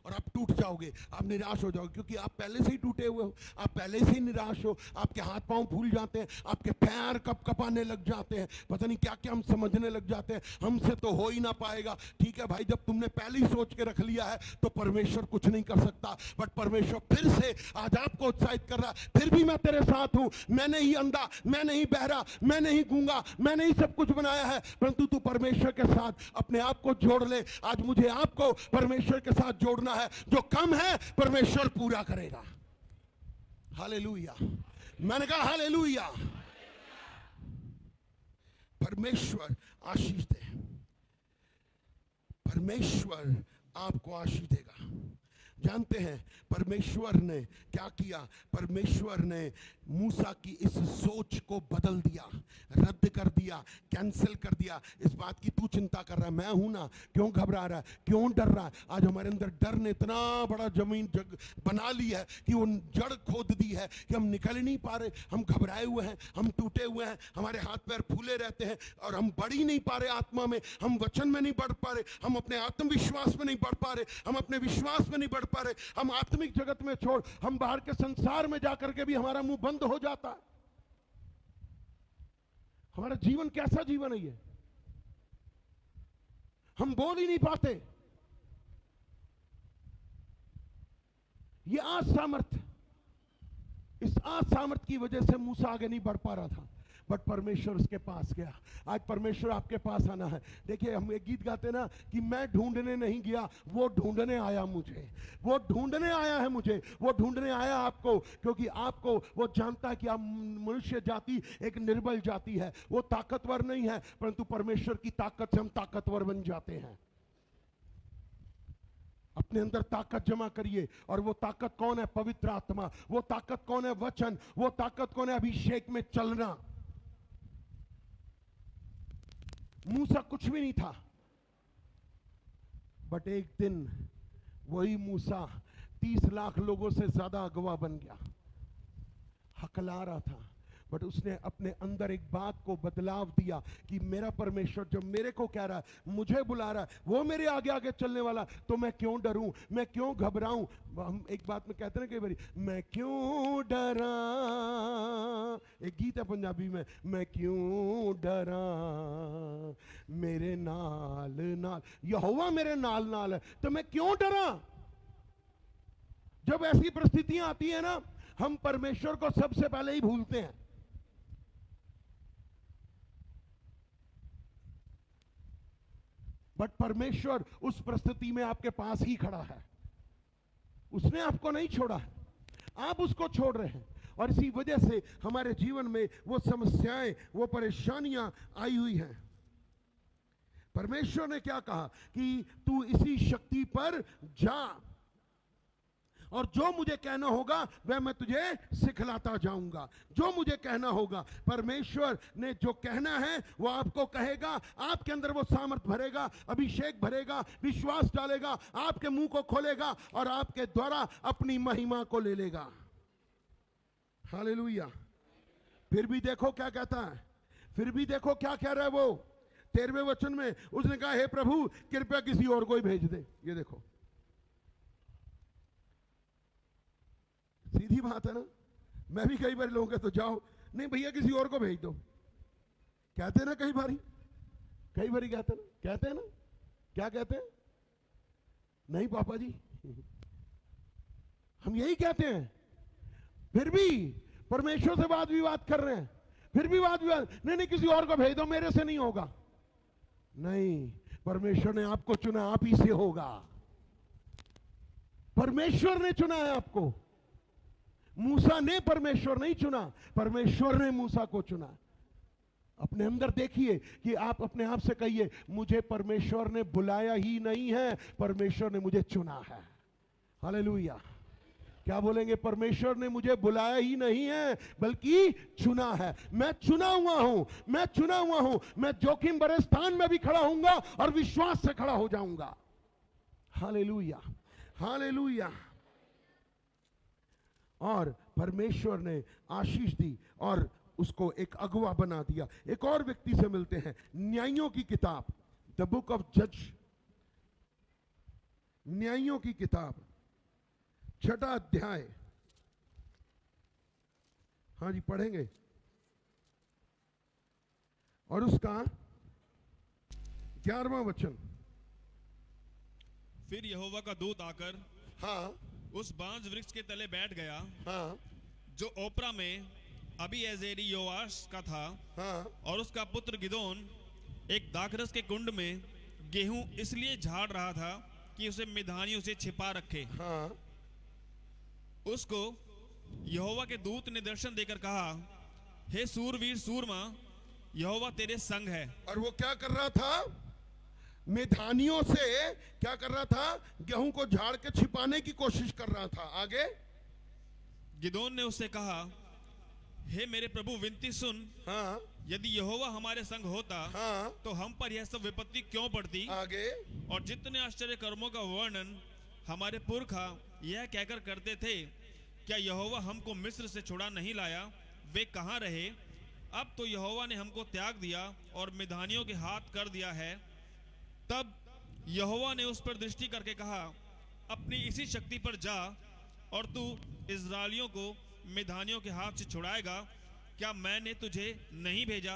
Speaker 2: और आप टूट जाओगे, आप निराश हो जाओगे, क्योंकि आप पहले से ही टूटे हुए हो, आप पहले से ही निराश हो, आपके हाथ पांव फूल जाते हैं, आपके पैर कपकपाने लग जाते हैं, पता नहीं क्या क्या हम समझने लग जाते हैं, हमसे तो हो ही ना पाएगा। ठीक है भाई, जब तुमने पहले ही सोच के रख लिया है तो परमेश्वर कुछ नहीं कर सकता। बट परमेश्वर फिर से आज आपको उत्साहित कर रहा है, फिर भी मैं तेरे साथ हूं, मैं नहीं अंधा, मैं नहीं बहरा, मैं नहीं गूंगा, मैं नहीं सब कुछ बनाया है, परंतु तू परमेश्वर के साथ अपने आप को जोड़ ले। आज मुझे आपको परमेश्वर के साथ जोड़ना है, जो कम है परमेश्वर पूरा करेगा। हालेलुया, मैंने कहा हालेलुया। परमेश्वर आशीष दे, परमेश्वर आपको आशीष देगा। जानते हैं परमेश्वर ने क्या किया? परमेश्वर ने मूसा की इस सोच को बदल दिया, रद्द कर दिया, कैंसिल कर दिया। इस बात की तू चिंता कर रहा है, मैं हूं ना, क्यों घबरा रहा है, क्यों डर रहा है? आज हमारे अंदर डर ने इतना बड़ा जमीन जग बना ली है कि वो जड़ खोद दी है कि हम निकल ही नहीं पा रहे, हम घबराए हुए हैं, हम टूटे हुए हैं, हमारे हाथ पैर फूले रहते हैं और हम बढ़ ही नहीं पा रहे आत्मा में, हम वचन में नहीं बढ़ पा रहे, हम अपने आत्मविश्वास में नहीं बढ़ पा रहे, हम अपने विश्वास में नहीं बढ़ पा रहे, हम आत्मिक जगत में छोड़ हम बाहर के संसार में जाकर के भी हमारा मुंह बंद हो जाता है। हमारा जीवन कैसा जीवन है ये, हम बोल ही नहीं पाते। ये असामर्थ, इस असामर्थ की वजह से मूसा आगे नहीं बढ़ पा रहा था, बट परमेश्वर उसके पास गया। आज परमेश्वर आपके पास आना है। देखिए हम एक गीत गाते ना कि मैं ढूंढने नहीं गया, वो ढूंढने आया मुझे, वो ढूंढने आया है मुझे, वो ढूंढने आया आपको, क्योंकि आपको वो जानता है कि आप मनुष्य जाति एक निर्बल जाति है, वो ताकतवर नहीं है, परंतु परमेश्वर की ताकत से हम ताकतवर बन जाते हैं। अपने अंदर ताकत जमा करिए, और वो ताकत कौन है? पवित्र आत्मा। वो ताकत कौन है? वचन। वो ताकत कौन है? अभिषेक में चलना। मूसा कुछ भी नहीं था, बट एक दिन वही मूसा 30 लाख लोगों से ज्यादा अगवा बन गया, हकला रहा था, बट उसने अपने अंदर एक बात को बदलाव दिया कि मेरा परमेश्वर जब मेरे को कह रहा है, मुझे बुला रहा है, वो मेरे आगे आगे चलने वाला, तो मैं क्यों डरूं, मैं क्यों घबराऊं। हम एक बात में कहते हैं ना कई बार, मैं क्यों डरा, एक गीत है पंजाबी में, मैं क्यों डरा, मेरे नाल नाल यहोवा मेरे नाल नाल है, तो मैं क्यों डरा। जब ऐसी परिस्थितियां आती है ना, हम परमेश्वर को सबसे पहले ही भूलते हैं। बट परमेश्वर उस परिस्थिति में आपके पास ही खड़ा है, उसने आपको नहीं छोड़ा है, आप उसको छोड़ रहे हैं। और इसी वजह से हमारे जीवन में वो समस्याएं, वो परेशानियां आई हुई हैं। परमेश्वर ने क्या कहा कि तू इसी शक्ति पर जा, और जो मुझे कहना होगा वह मैं तुझे सिखलाता जाऊंगा। जो मुझे कहना होगा, परमेश्वर ने जो कहना है वो आपको कहेगा, आपके अंदर वो सामर्थ भरेगा, अभिषेक भरेगा, विश्वास डालेगा, आपके मुंह को खोलेगा और आपके द्वारा अपनी महिमा को ले लेगा। हालेलुया। फिर भी देखो क्या कहता है, फिर भी देखो क्या कह रहा है वो 13वें वचन में। उसने कहा, हे प्रभु कृपया किसी और को ही भेज दे। ये देखो, सीधी बात है ना। मैं भी कई बार लोगों के तो जाओ, नहीं भैया किसी और को भेज दो, कहते हैं ना कई बारी कहते हैं ना, क्या कहते हैं, नहीं पापा जी हम यही कहते हैं। फिर भी परमेश्वर से वाद विवाद कर रहे हैं, फिर भी वाद विवाद, नहीं किसी और को भेज दो, मेरे से नहीं होगा। नहीं, परमेश्वर ने आपको चुना, आप ही से होगा। परमेश्वर ने चुना है आपको, मूसा ने परमेश्वर नहीं चुना, परमेश्वर ने मूसा को चुना। अपने अंदर देखिए कि आप अपने आप से कहिए, मुझे परमेश्वर ने बुलाया ही नहीं है, परमेश्वर ने मुझे चुना है। हालेलुया। क्या बोलेंगे, परमेश्वर ने मुझे बुलाया ही नहीं है बल्कि चुना है। मैं चुना हुआ हूं, मैं चुना हुआ हूं। मैं जोखिम भरे स्थान में भी खड़ा होऊंगा और विश्वास से खड़ा हो जाऊंगा। Hallelujah, hallelujah. और परमेश्वर ने आशीष दी और उसको एक अगुवा बना दिया। एक और व्यक्ति से मिलते हैं, न्यायों की किताब, द बुक ऑफ जज, न्यायों की किताब 6वां अध्याय। हाँ जी, पढ़ेंगे। और उसका 11वां वचन।
Speaker 3: फिर यहोवा का दूत आकर
Speaker 2: हाँ
Speaker 3: उस बांज वृक्ष के तले बैठ गया,
Speaker 2: हाँ
Speaker 3: जो ओपरा में अबीएजेरी योआश का था।
Speaker 2: हाँ
Speaker 3: और उसका पुत्र गिदोन एक दाखरस के कुंड में गेहूं इसलिए झाड़ रहा था कि उसे मिधानियों से छिपा रखे।
Speaker 2: हाँ।
Speaker 3: उसको यहोवा के दूत ने दर्शन देकर कहा, हे सूरवीर सूरमा, यहोवा तेरे संग है।
Speaker 2: और वो क्या कर रहा था, मिधानियों से क्या कर रहा था, गेहूं को झाड़ के छिपाने की कोशिश कर रहा था। आगे
Speaker 3: गिदोन ने उससे कहा, हे मेरे प्रभु विनती सुन,
Speaker 2: हाँ
Speaker 3: यदि यहोवा हमारे संग होता
Speaker 2: हाँ
Speaker 3: तो हम पर यह सब विपत्ति क्यों पड़ती।
Speaker 2: आगे
Speaker 3: और जितने आश्चर्य कर्मों का वर्णन हमारे पुरखा यह कहकर करते थे, क्या यहोवा हमको मिस्र से छुड़ा नहीं लाया, वे कहाँ रहे। अब तो यहोवा ने हमको त्याग दिया और मिधानियों के हाथ कर दिया है। तब यहोवा ने उस पर दृष्टि करके कहा, अपनी इसी शक्ति पर जा और तू इस्राएलियों को मिधानियों के हाथ से छुड़ाएगा, क्या मैंने तुझे नहीं भेजा।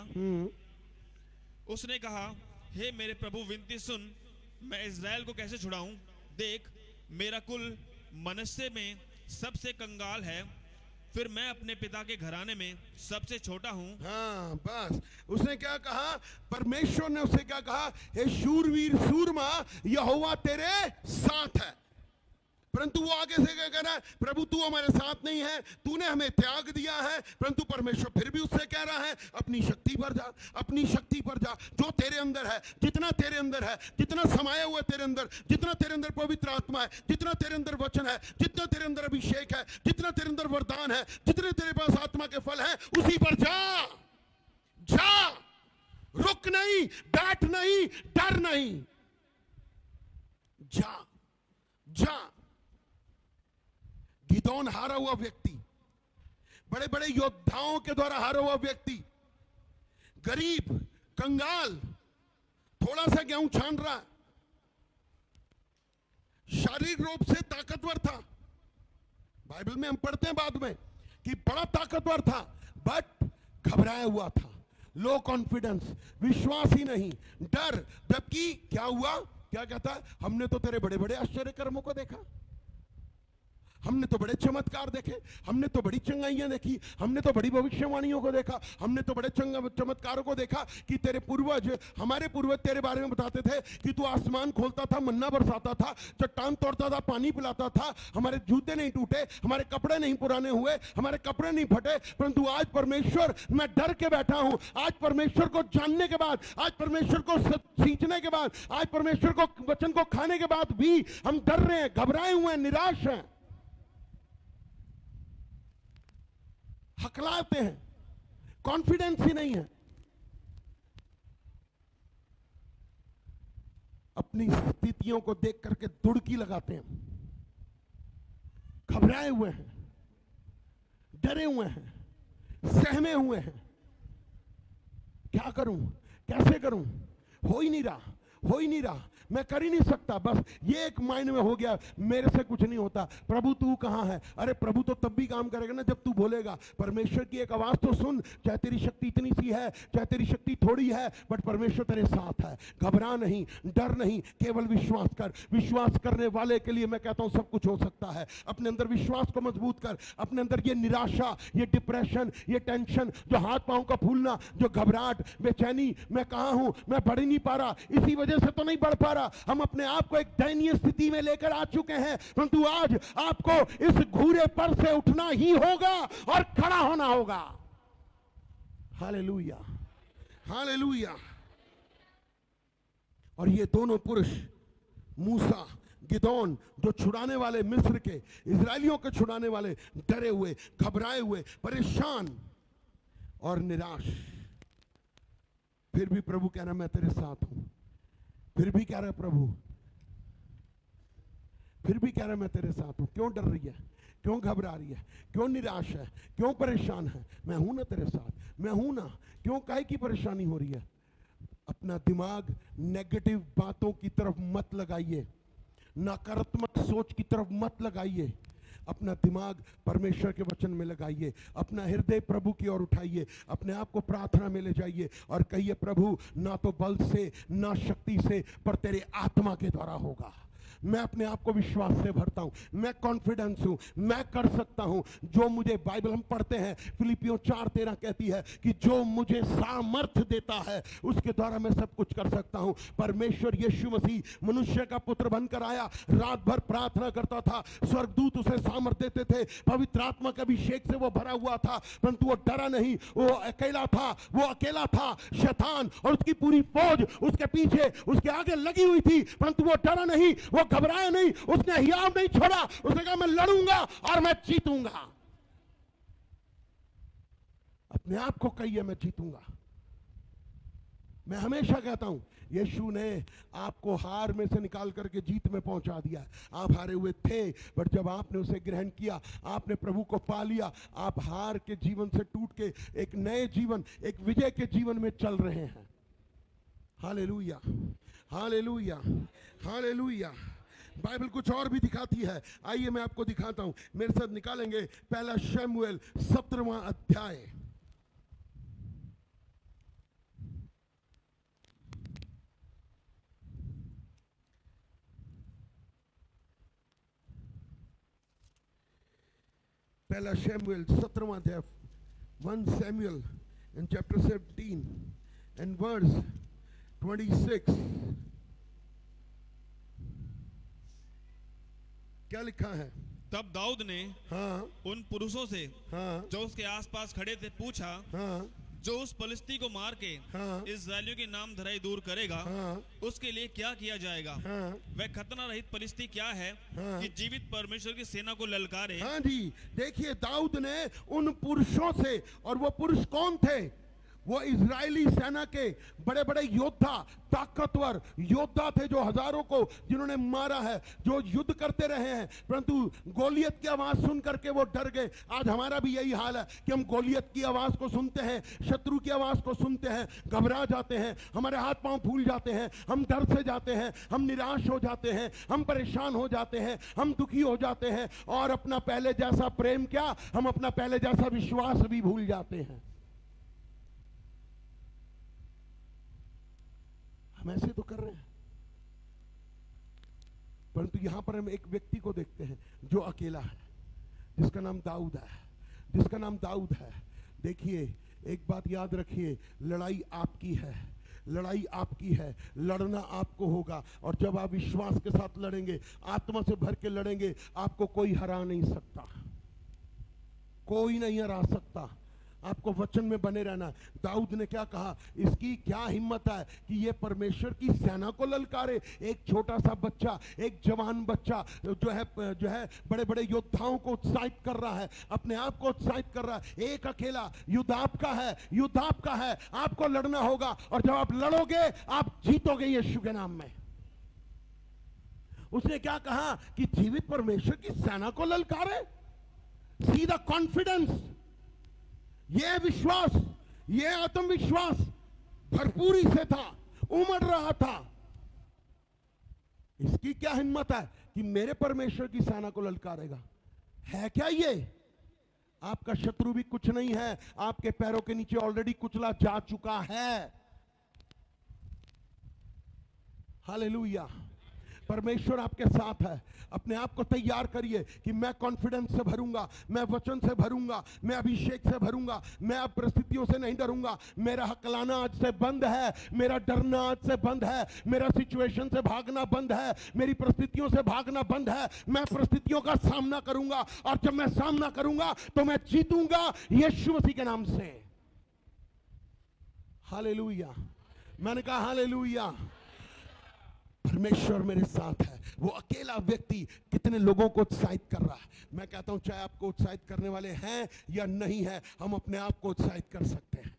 Speaker 3: उसने कहा, हे मेरे प्रभु विनती सुन, मैं इस्राएल को कैसे छुड़ाऊं। देख, मेरा कुल मनश्शे में सबसे कंगाल है, फिर मैं अपने पिता के घराने में सबसे छोटा हूं।
Speaker 2: हाँ बस, उसने क्या कहा, परमेश्वर ने उसे क्या कहा, हे शूरवीर सूरमा, यहोवा तेरे साथ है। परंतु वो आगे से क्या कह रहा है, प्रभु तू हमारे साथ नहीं है, तूने हमें त्याग दिया है। परंतु परमेश्वर फिर भी उससे कह रहा है, अपनी शक्ति पर जा, अपनी शक्ति पर जा। जो तेरे अंदर है, जितना तेरे अंदर है, जितना समाया हुआ तेरे अंदर, जितना तेरे अंदर पवित्र आत्मा है, जितना तेरे अंदर वचन है, जितना तेरे अंदर अभिषेक है, जितना तेरे अंदर वरदान है, जितने तेरे पास आत्मा के फल हैं, उसी पर जा। जा, रुक नहीं, बैठ नहीं, डर नहीं, जा जा। गिदोन हारा हुआ व्यक्ति, बड़े बड़े योद्धाओं के द्वारा हारा हुआ व्यक्ति, गरीब, कंगाल, थोड़ा सा गेहूं छान रहा, शारीरिक रूप से ताकतवर था। बाइबल में हम पढ़ते हैं बाद में कि बड़ा ताकतवर था, बट घबराया हुआ था, लो कॉन्फिडेंस, विश्वास ही नहीं, डर। जबकि क्या हुआ, क्या कहता, हमने तो तेरे बड़े बड़े आश्चर्य कर्मों को देखा, हमने तो बड़े चमत्कार देखे, हमने तो बड़ी चंगाइयां देखी, हमने तो बड़ी भविष्यवाणियों को देखा, हमने तो बड़े चमत्कारों को देखा कि तेरे पूर्वज, हमारे पूर्वज तेरे बारे में बताते थे कि तू आसमान खोलता था, मन्ना बरसाता था, चट्टान तोड़ता था, पानी पिलाता था, हमारे जूते नहीं टूटे, हमारे कपड़े नहीं पुराने हुए, हमारे कपड़े नहीं फटे। परंतु आज परमेश्वर, मैं डर के बैठा हूं, आज परमेश्वर को जानने के बाद, आज परमेश्वर को सींचने के बाद, आज परमेश्वर को वचन को खाने के बाद भी हम डर रहे हैं, घबराए हुए हैं, निराश हैं, हकलाते हैं, कॉन्फिडेंस ही नहीं है, अपनी स्थितियों को देख करके दुड़की लगाते हैं, घबराए हुए हैं, डरे हुए हैं, सहमे हुए हैं। क्या करूं, कैसे करूं, हो ही नहीं रहा, हो ही नहीं रहा, मैं कर ही नहीं सकता, बस ये एक माइंड में हो गया, मेरे से कुछ नहीं होता। प्रभु तू कहां है? अरे प्रभु तो तब भी काम करेगा ना जब तू बोलेगा। परमेश्वर की एक आवाज तो सुन, चाहे तेरी शक्ति इतनी सी है, चाहे तेरी शक्ति थोड़ी है, बट परमेश्वर तेरे साथ है। घबरा नहीं, डर नहीं, केवल विश्वास कर। विश्वास करने वाले के लिए मैं कहता हूं सब कुछ हो सकता है। अपने अंदर विश्वास को मजबूत कर, अपने अंदर ये निराशा, ये डिप्रेशन, ये टेंशन, जो हाथ पांव का फूलना, जो घबराहट, बेचैनी, मैं कहां हूं, मैं बढ़ ही नहीं पा रहा, इसी वजह से तो नहीं बढ़ पा रहा। हम अपने आप को एक दयनीय स्थिति में लेकर आ चुके हैं, परंतु आज आपको इस घूरे पर से उठना ही होगा और खड़ा होना होगा। Hallelujah, hallelujah. और ये दोनों पुरुष, मूसा, गिदोन, जो छुड़ाने वाले, मिस्र के, इजरायलियों के छुड़ाने वाले, डरे हुए, घबराए हुए, परेशान और निराश, फिर भी प्रभु कह रहा मैं तेरे साथ हूं। फिर भी कह रहा प्रभु, फिर भी कह रहा मैं तेरे साथ हूं। क्यों डर रही है, क्यों घबरा रही है, क्यों निराश है, क्यों परेशान है? मैं हूं ना तेरे साथ, मैं हूं ना। क्यों, काहे की परेशानी हो रही है? अपना दिमाग नेगेटिव बातों की तरफ मत लगाइए, नकारात्मक सोच की तरफ मत लगाइए। अपना दिमाग परमेश्वर के वचन में लगाइए, अपना हृदय प्रभु की ओर उठाइए, अपने आप को प्रार्थना में ले जाइए और कहिए प्रभु, ना तो बल से, ना शक्ति से, पर तेरे आत्मा के द्वारा होगा। मैं अपने आप को विश्वास से भरता हूं, मैं कॉन्फिडेंस हूं, मैं कर सकता हूं। जो मुझे, बाइबल हम पढ़ते हैं, फिलिपियों 4:13 कहती है कि जो मुझे सामर्थ्य देता है उसके द्वारा मैं सब कुछ कर सकता हूं। परमेश्वर यीशु मसीह मनुष्य का पुत्र बनकर आया, रात भर प्रार्थना करता था, स्वर्गदूत उसे सामर्थ्य देते थे, पवित्र आत्मा के अभिषेक से वो भरा हुआ था, परंतु वो डरा नहीं, वो अकेला था, वो अकेला था। शैतान और उसकी पूरी फौज उसके पीछे, उसके आगे लगी हुई थी, परंतु वो डरा नहीं, वो घबराया नहीं, उसने हियाव नहीं छोड़ा, उसने कहा मैं लड़ूंगा और मैं जीतूंगा। अपने आप को कहिए मैं जीतूंगा। मैं हमेशा कहता हूं यीशु ने आपको हार में से निकाल करके जीत में पहुंचा दिया। आप हारे हुए थे, बट जब आपने उसे ग्रहण किया, आपने प्रभु को पा लिया, आप हार के जीवन से टूट के एक नए जीवन, एक विजय के जीवन में चल रहे हैं। Hallelujah, hallelujah, hallelujah. बाइबल कुछ और भी दिखाती है, आइए मैं आपको दिखाता हूं, मेरे साथ निकालेंगे पहला शमूएल 17वां अध्याय। पहला शमूएल 17वां अध्याय, 1 Samuel in chapter 17 and verse 26। क्या लिखा है?
Speaker 3: तब दाऊद ने उन पुरुषों से जो उसके आसपास खड़े थे पूछा, जो उस फलिस्ती को मार के इस्राएलियों के नाम धराई दूर करेगा, उसके लिए क्या किया जाएगा? वह खतना रहित फलिस्ती क्या है कि जीवित परमेश्वर की सेना को ललकारे?
Speaker 2: हाँ जी, देखिए दाऊद ने उन पुरुषों से, और वो पुरुष कौन थे? वो इजरायली सेना के बड़े बड़े योद्धा, ताकतवर योद्धा थे, जो हजारों को जिन्होंने मारा है, जो युद्ध करते रहे हैं, परंतु गोलियत की आवाज सुन करके वो डर गए। आज हमारा भी यही हाल है कि हम गोलियत की आवाज को सुनते हैं, शत्रु की आवाज को सुनते हैं, घबरा जाते हैं, हमारे हाथ पांव फूल जाते हैं, हम डर से जाते हैं, हम निराश हो जाते हैं, हम परेशान हो जाते हैं, हम दुखी हो जाते हैं, और अपना पहले जैसा प्रेम क्या, हम अपना पहले जैसा विश्वास भी भूल जाते हैं। हम ऐसे तो कर रहे हैं, परंतु यहां पर हम एक व्यक्ति को देखते हैं जो अकेला है, जिसका नाम दाऊद है, जिसका नाम दाऊद है। देखिए, एक बात याद रखिए, लड़ाई आपकी है, लड़ाई आपकी है, लड़ना आपको होगा, और जब आप विश्वास के साथ लड़ेंगे, आत्मा से भर के लड़ेंगे, आपको कोई हरा नहीं सकता, कोई नहीं हरा सकता। आपको वचन में बने रहना। दाऊद ने क्या कहा, इसकी क्या हिम्मत है कि ये परमेश्वर की सेना को ललकारे। एक छोटा सा बच्चा, एक जवान बच्चा जो है बड़े बड़े योद्धाओं को उत्साहित कर रहा है, अपने आप को उत्साहित कर रहा है। एक अकेला युद्ध आपका है, युद्ध आपका है, आपको लड़ना होगा, और जब आप लड़ोगे आप जीतोगे यीशु के नाम में। उसने क्या कहा कि जीवित परमेश्वर की सेना को ललकारे। सी द कॉन्फिडेंस, यह विश्वास, यह आत्मविश्वास भरपूरी से था, उमड़ रहा था। इसकी क्या हिम्मत है कि मेरे परमेश्वर की सेना को ललकारेगा। है क्या ये? आपका शत्रु भी कुछ नहीं है, आपके पैरों के नीचे ऑलरेडी कुचला जा चुका है। हालेलुया। परमेश्वर आपके साथ है। अपने आप को तैयार करिए कि मैं कॉन्फिडेंस से भरूंगा, मैं वचन से भरूंगा, मैं अभिषेक से भरूंगा, मैं अब परिस्थितियों से नहीं डरूंगा। मेरा हकलाना आज से बंद है, मेरा डरना आज से बंद है, मेरा सिचुएशन से भागना बंद है, मेरी परिस्थितियों से भागना बंद है। मैं परिस्थितियों का सामना करूंगा, और जब मैं सामना करूंगा तो मैं जीतूंगा यीशु मसीह के नाम से। हालेलुया। मैंने कहा हालेलुया। परमेश्वर मेरे साथ है। वो अकेला व्यक्ति कितने लोगों को उत्साहित कर रहा है। मैं कहता हूं, चाहे आपको उत्साहित करने वाले हैं या नहीं है, हम अपने आप को उत्साहित कर सकते हैं।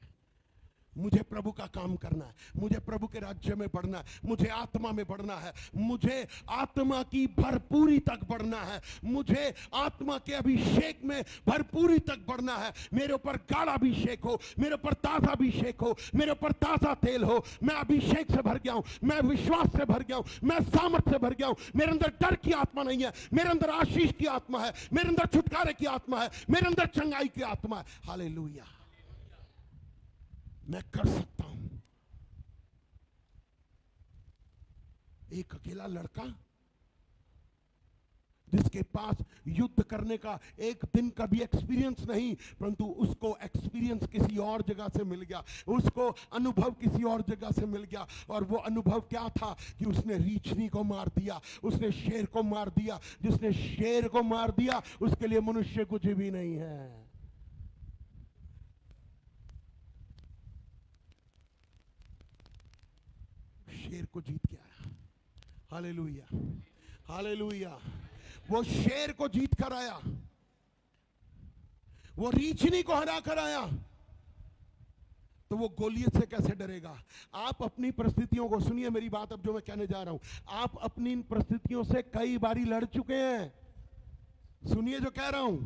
Speaker 2: मुझे प्रभु का काम करना है, मुझे प्रभु के राज्य में बढ़ना है, मुझे आत्मा में बढ़ना है, मुझे आत्मा की भरपूरी तक बढ़ना है, मुझे आत्मा के अभिषेक में भरपूरी तक बढ़ना है। मेरे ऊपर गाढ़ा अभिषेक हो, मेरे ऊपर ताजा अभिषेक हो, मेरे ऊपर ताजा तेल हो। मैं अभिषेक से भर गया हूं, मैं विश्वास से भर गया हूं, मैं सामर्थ से भर गया हूं। मेरे अंदर डर की आत्मा नहीं है, मेरे अंदर आशीष की आत्मा है, मेरे अंदर छुटकारे की आत्मा है, मेरे अंदर चंगाई की आत्मा है। हालेलुया। मैं कर सकता हूं। एक अकेला लड़का जिसके पास युद्ध करने का एक दिन का भी एक्सपीरियंस नहीं, परंतु उसको एक्सपीरियंस किसी और जगह से मिल गया, उसको अनुभव किसी और जगह से मिल गया। और वो अनुभव क्या था कि उसने रीछनी को मार दिया, उसने शेर को मार दिया। जिसने शेर को मार दिया उसके लिए मनुष्य कुछ भी नहीं है। शेर को जीत के आया। Hallelujah, hallelujah. वो शेर को जीत कर आया, वो रीछनी को हरा कर आया, तो वो गोलियत से कैसे डरेगा? आप अपनी परिस्थितियों को सुनिए, मेरी बात अब जो मैं कहने जा रहा हूं, आप अपनी इन परिस्थितियों से कई बारी लड़ चुके हैं। सुनिए जो कह रहा हूं,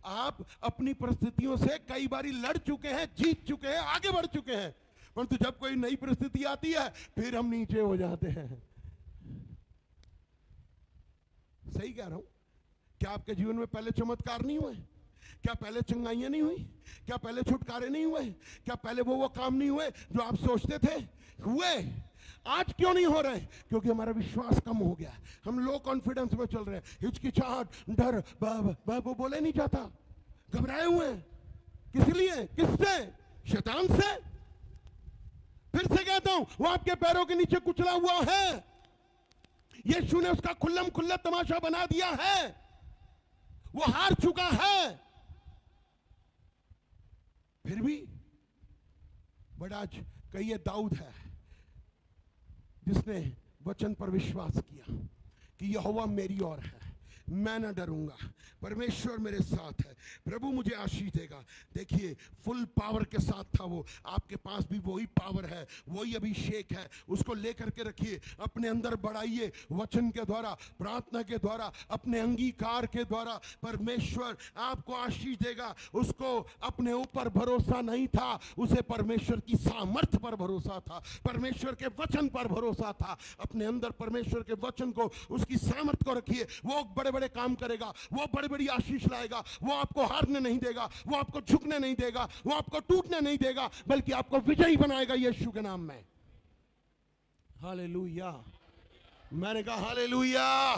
Speaker 2: आप अपनी परिस्थितियों से कई बारी लड़ चुके हैं, जीत चुके हैं, आगे बढ़ चुके हैं। परंतु जब कोई नई परिस्थिति आती है फिर हम नीचे हो जाते हैं। सही कह रहा हूं? क्या आपके जीवन में पहले चमत्कार नहीं हुए? क्या पहले चंगाइयां नहीं हुई? क्या पहले छुटकारे नहीं हुए? क्या पहले वो काम नहीं हुए जो आप सोचते थे हुए? आज क्यों नहीं हो रहे? क्योंकि हमारा विश्वास कम हो गया, हम लो कॉन्फिडेंस में चल रहे हैं। हिचकिचाहट, डर, वो बोले नहीं जाता, घबराए हुए हैं। किस लिए? किससे? शैतान से। फिर से कहता हूं, वो आपके पैरों के नीचे कुचला हुआ है। यीशु ने उसका खुल्लम खुल्ला तमाशा बना दिया है। वो हार चुका है। फिर भी बड़ा आज कहिए दाऊद है जिसने वचन पर विश्वास किया कि यहोवा मेरी ओर है, मैं ना डरूंगा, परमेश्वर मेरे साथ है, प्रभु मुझे आशीष देगा। देखिए फुल पावर के साथ था वो, आपके पास भी वही पावर है, वही अभिषेक है, उसको लेकर के रखिए, अपने अंदर बढ़ाइए, वचन के द्वारा, प्रार्थना के द्वारा, अपने अंगीकार के द्वारा परमेश्वर आपको आशीष देगा। उसको अपने ऊपर भरोसा नहीं था, उसे परमेश्वर की सामर्थ्य पर भरोसा था, परमेश्वर के वचन पर भरोसा था। अपने अंदर परमेश्वर के वचन को, उसकी सामर्थ्य को रखिए, वो बड़े बड़े काम करेगा, वो बड़ी बड़ी आशीष लाएगा, वो आपको हारने नहीं देगा, वो आपको झुकने नहीं देगा, वो आपको टूटने नहीं देगा, बल्कि आपको विजयी बनाएगा यीशु के नाम में। हालेलुया, मैंने कहा hallelujah.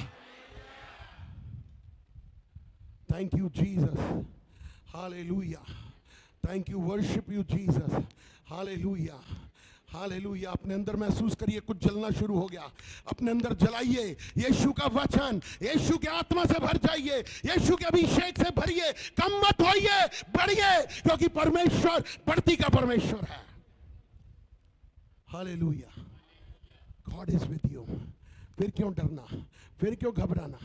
Speaker 2: Thank you Jesus, hallelujah, thank you, worship you Jesus, hallelujah, hallelujah. अपने अंदर महसूस करिए कुछ जलना शुरू हो गया, अपने अंदर जलाइए यीशु का वचन, यीशु के आत्मा से भर जाइए, यीशु के अभिषेक से भरिए, कम मत होइए, बढ़िए, क्योंकि परमेश्वर बढ़ती का परमेश्वर है। Hallelujah, God is with you. फिर क्यों डरना, फिर क्यों घबराना।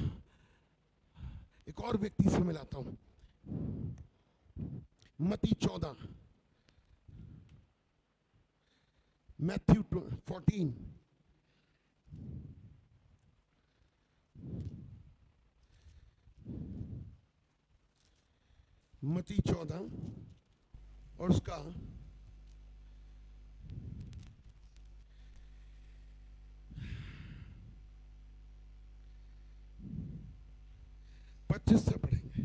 Speaker 2: एक और व्यक्ति से मिलाता हूं, मत्ती 14, मैथ्यू 14, मत्ती 14 और उसका 25 से पढ़ेंगे।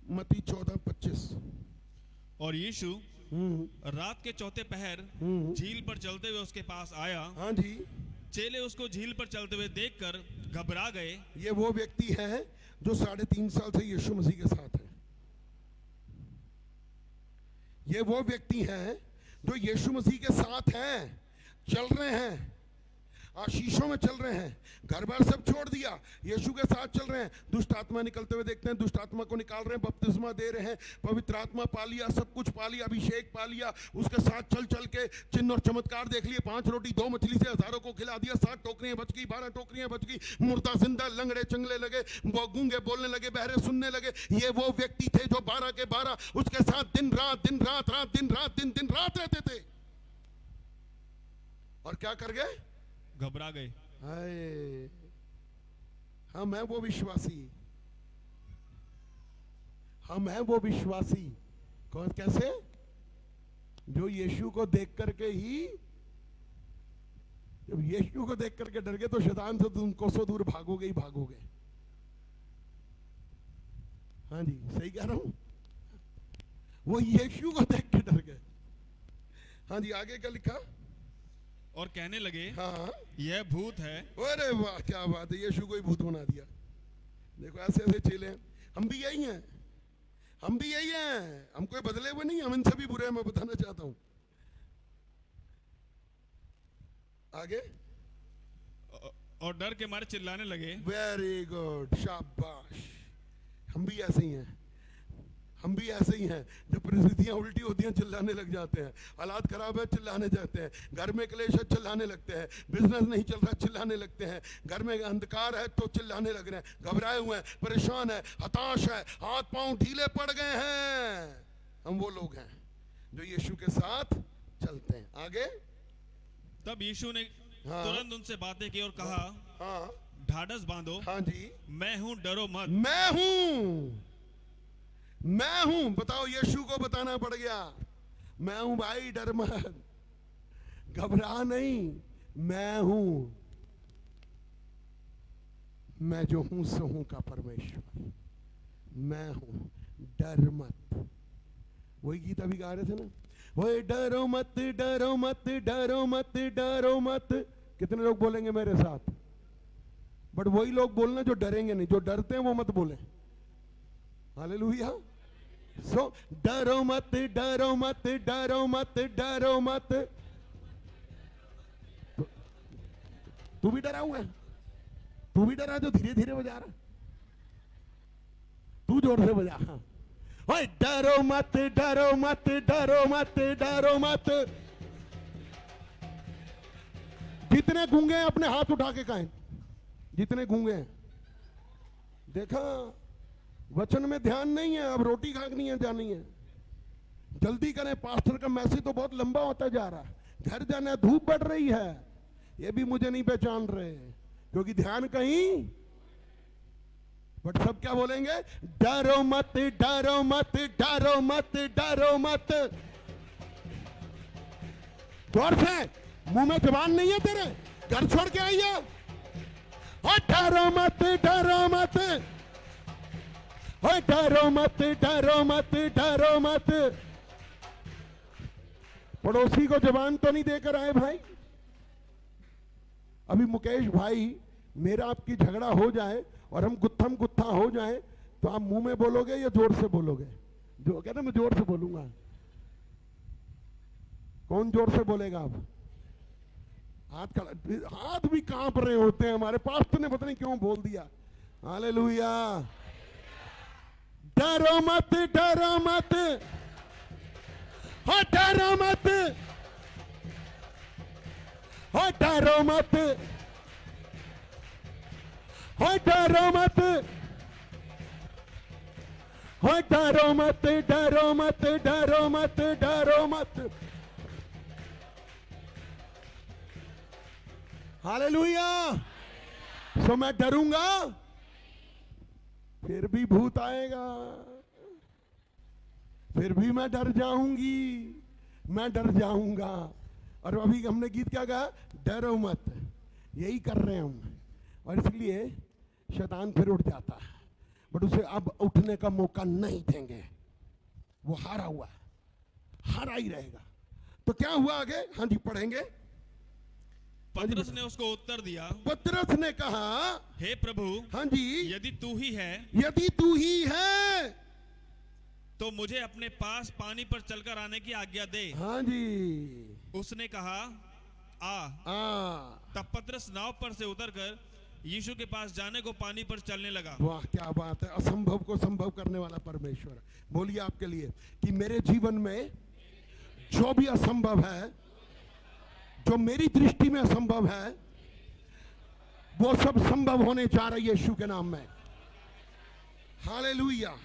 Speaker 2: मत्ती 14:25।
Speaker 3: और यीशु रात के चौथे पहर झील पर चलते हुए उसके पास आया।
Speaker 2: हाँ जी,
Speaker 3: चेले उसको झील पर चलते हुए देखकर घबरा गए।
Speaker 2: ये वो व्यक्ति है जो 3.5 साल से यीशु मसीह के साथ है। ये वो व्यक्ति है जो यीशु मसीह के साथ हैं, चल रहे हैं, आशीषों में चल रहे हैं, घर बार सब छोड़ दिया, यीशु के साथ चल रहे हैं। दुष्ट आत्मा निकलते हुए देखते हैं, दुष्ट आत्मा को निकाल रहे हैं, बपतिस्मा दे रहे हैं, पवित्र आत्मा पा लिया, सब कुछ पा लिया, अभिषेक पा लिया, उसके साथ चल चल के चिन्ह और चमत्कार देख लिए। 5 रोटी 2 मछली से हजारों को खिला दिया, 7 टोकरियां बच गई, 12 टोकरियां बच गई, मुर्दा जिंदा, लंगड़े चंगले लगे, गूंगे बोलने लगे, बहरे सुनने लगे। ये वो व्यक्ति थे जो 12 के 12 उसके साथ दिन रात रहते थे। और क्या कर गए?
Speaker 3: घबरा गए।
Speaker 2: हाय, हम हैं वो विश्वासी, हम हैं वो विश्वासी। कौन, कैसे? जो यीशु को देख करके ही, जब यीशु को देख करके डर गए तो शैतान से तुम कोसों दूर भागोगे ही भागोगे। हाँ जी, सही कह रहा हूं, वो यीशु को देख के डर गए। हाँ जी, आगे क्या लिखा?
Speaker 3: और कहने लगे,
Speaker 2: हाँ,
Speaker 3: यह भूत है।
Speaker 2: अरे वाह, क्या बात है, यीशु को ही भूत बना दिया। देखो ऐसे ऐसे चेले हैं, हम भी यही हैं, हम भी यही हैं, हम कोई बदले हुए नहीं, हम इनसे भी बुरे हैं, मैं बताना चाहता हूं। आगे,
Speaker 3: और डर के मारे चिल्लाने लगे।
Speaker 2: वेरी गुड, शाबाश। हम भी ऐसे ही हैं, हम भी ऐसे ही हैं। जब परिस्थितियां उल्टी होती हैं चिल्लाने लग जाते हैं, हालात खराब है चिल्लाने जाते हैं, घर में क्लेश है चिल्लाने लगते हैं, बिजनेस नहीं चल रहा चिल्लाने लगते हैं, घर में अंधकार है तो चिल्लाने लग रहे हैं, घबराए हुए हैं, परेशान है, हताश है, हाथ पांव ढीले पड़ गए हैं। हम वो लोग हैं जो यीशु के साथ चलते हैं। आगे,
Speaker 3: तब यीशु ने तुरंत उनसे बातें की और कहा,
Speaker 2: हाँ,
Speaker 3: ढाढ़स बांधो।
Speaker 2: हाँ जी,
Speaker 3: मैं हूं, डरो मत।
Speaker 2: मैं हूं, मैं हूं। बताओ, यीशु को बताना पड़ गया, मैं हूं भाई, डर मत, घबरा नहीं, मैं हूं, मैं जो हूं सो हूं का परमेश्वर, मैं हूं, डर मत। वही गीत अभी गा रहे थे ना, वही डरो मत, डरो मत, डरो मत, डरो मत। कितने लोग बोलेंगे मेरे साथ? बट वही लोग बोलना जो डरेंगे नहीं, जो डरते हैं वो मत बोले। हालेलुया। सो डरो मत, डरो मत, डरो मत, डरो मत। तू भी डरा हुआ है, तू भी डरा जो धीरे धीरे बजा रहा, तू जोर से बजा। हाँ, ओए डरो मत, डरो मत, डरो मत, डरो मत। जितने गूंगे हैं अपने हाथ उठा के कहें, जितने गूंगे हैं। देखा, वचन में ध्यान नहीं है, अब रोटी खानी है, जानी है। जल्दी करें, पास्टर का मैसेज तो बहुत लंबा होता जा रहा है, घर जाना है, धूप बढ़ रही है। ये भी मुझे नहीं पहचान रहे क्योंकि ध्यान कहीं। बट सब क्या बोलेंगे? डरो मत, डरो मत, डरो मत, डरो मत। गौर से, मुंह में जबान नहीं है तेरे, घर छोड़ के आइए। और डरो मत, डरो मत, और डरो मत, डरो मत, डरो मत। पड़ोसी को जबान तो नहीं देकर आए भाई। अभी मुकेश भाई, मेरा आपकी झगड़ा हो जाए और हम गुत्थम गुत्था हो जाए तो आप मुंह में बोलोगे या जोर से बोलोगे? जो कहते मैं जोर से बोलूंगा। कौन जोर से बोलेगा? आप हाथ भी कांप रहे होते हैं हमारे। पास्टर ने पता नहीं क्यों बोल दिया। हालेलुया। डरो मत, डरो मत, हाँ डरो मत, हाँ डरो मत, हाँ डरो मत, हाँ डरो मत, डरो मत, डरो मत, डरो मत। हालेलुया। सो मैं डरूंगा, फिर भी भूत आएगा, फिर भी मैं डर जाऊंगी, मैं डर जाऊंगा। और अभी हमने गीत क्या गाया? डरो मत। यही कर रहे हैं हम, और इसलिए शैतान फिर उठ जाता है, बट उसे अब उठने का मौका नहीं देंगे। वो हारा हुआ है, हारा ही रहेगा। तो क्या हुआ आगे? हाँ जी, पढ़ेंगे।
Speaker 3: पतरस ने उसको उत्तर दिया,
Speaker 2: पतरस ने कहा,
Speaker 3: हे प्रभु,
Speaker 2: हाँ जी,
Speaker 3: यदि तू ही है,
Speaker 2: यदि तू ही है
Speaker 3: तो मुझे अपने पास पानी पर चलकर आने की आज्ञा दे।
Speaker 2: हाँ जी।
Speaker 3: उसने कहा, आ। तब पतरस नाव पर से उतरकर यीशु के पास जाने को पानी पर चलने लगा।
Speaker 2: वाह, क्या बात है। असंभव को संभव करने वाला परमेश्वर। बोलिए आपके लिए कि मेरे जीवन में जो भी असंभव है, जो मेरी दृष्टि में असंभव है, वो सब संभव होने जा रही है यीशु के नाम में। हालेलुया।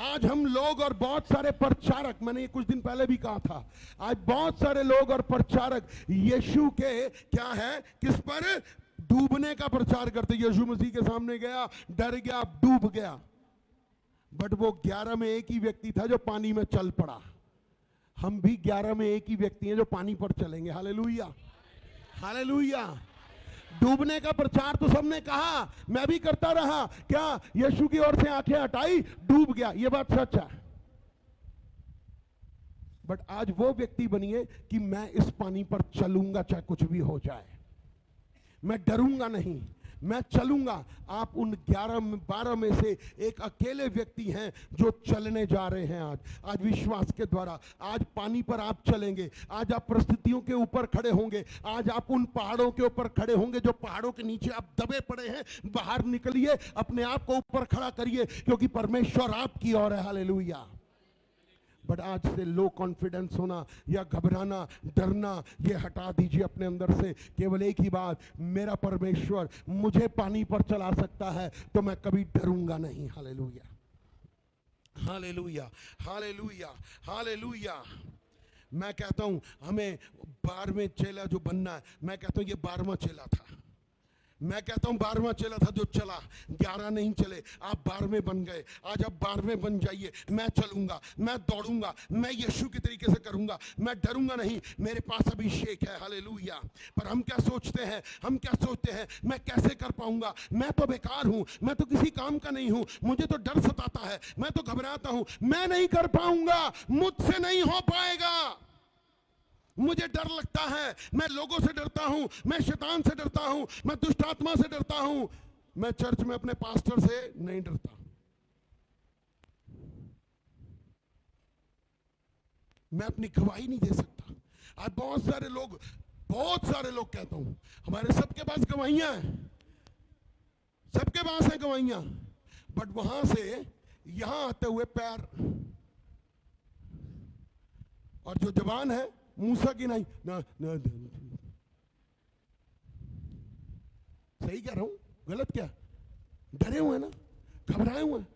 Speaker 2: आज हम लोग और बहुत सारे प्रचारक, मैंने ये कुछ दिन पहले भी कहा था, आज बहुत सारे लोग और प्रचारक यीशु के क्या है, किस पर? डूबने का प्रचार करते। यीशु मसीह के सामने गया, डर गया, डूब गया। बट वो 11 में एक ही व्यक्ति था जो पानी में चल पड़ा। हम भी 11 में एक ही व्यक्ति हैं जो पानी पर चलेंगे। Hallelujah, hallelujah. डूबने का प्रचार तो सबने कहा, मैं भी करता रहा। क्या यीशु की ओर से आंखें हटाई, डूब गया, ये बात सच है। बट आज वो व्यक्ति बनिए कि मैं इस पानी पर चलूंगा, चाहे कुछ भी हो जाए। मैं डरूंगा नहीं, मैं चलूंगा। आप उन 11-12 में से एक अकेले व्यक्ति हैं जो चलने जा रहे हैं आज विश्वास के द्वारा। आज पानी पर आप चलेंगे। आज आप परिस्थितियों के ऊपर खड़े होंगे। आज आप उन पहाड़ों के ऊपर खड़े होंगे जो पहाड़ों के नीचे आप दबे पड़े हैं। बाहर निकलिए, अपने आप को ऊपर खड़ा करिए, क्योंकि परमेश्वर आपकी ओर है। हालेलुया। बट आज से लो कॉन्फिडेंस होना या घबराना, डरना, ये हटा दीजिए अपने अंदर से। केवल एक ही बात, मेरा परमेश्वर मुझे पानी पर चला सकता है तो मैं कभी डरूंगा नहीं। Hallelujah, hallelujah, hallelujah, hallelujah. मैं कहता हूं हमें 12वें चेला जो बनना है, मैं कहता हूं ये 12वां चेला था। मैं कहता हूं 12वां चेला था जो चला, 11 नहीं चले, आप 12वें बन गए। आज आप 12वें बन जाइए। मैं चलूंगा, मैं दौड़ूंगा, मैं यीशु के तरीके से करूंगा, मैं डरूंगा नहीं। मेरे पास अभिषेक है। हालेलुया। पर हम क्या सोचते हैं, हम क्या सोचते हैं, मैं कैसे कर पाऊंगा, मैं तो बेकार हूं, मैं तो किसी काम का नहीं हूं, मुझे तो डर सताता है, मैं तो घबराता हूं, मैं नहीं कर पाऊंगा, मुझसे नहीं हो पाएगा, मुझे डर लगता है, मैं लोगों से डरता हूं, मैं शैतान से डरता हूं, मैं दुष्ट आत्मा से डरता हूं, मैं चर्च में अपने पास्टर से नहीं डरता, मैं अपनी गवाही नहीं दे सकता। आज बहुत सारे लोग कहता हूं, हमारे सबके पास गवाहियां हैं, सबके पास है गवाहियां, बट वहां से यहां आते हुए पैर, और जो जवान है मूसा की नहीं ना, सही सही कह रहा हूं, गलत क्या? डरे हुए ना, घबराए हुए हैं।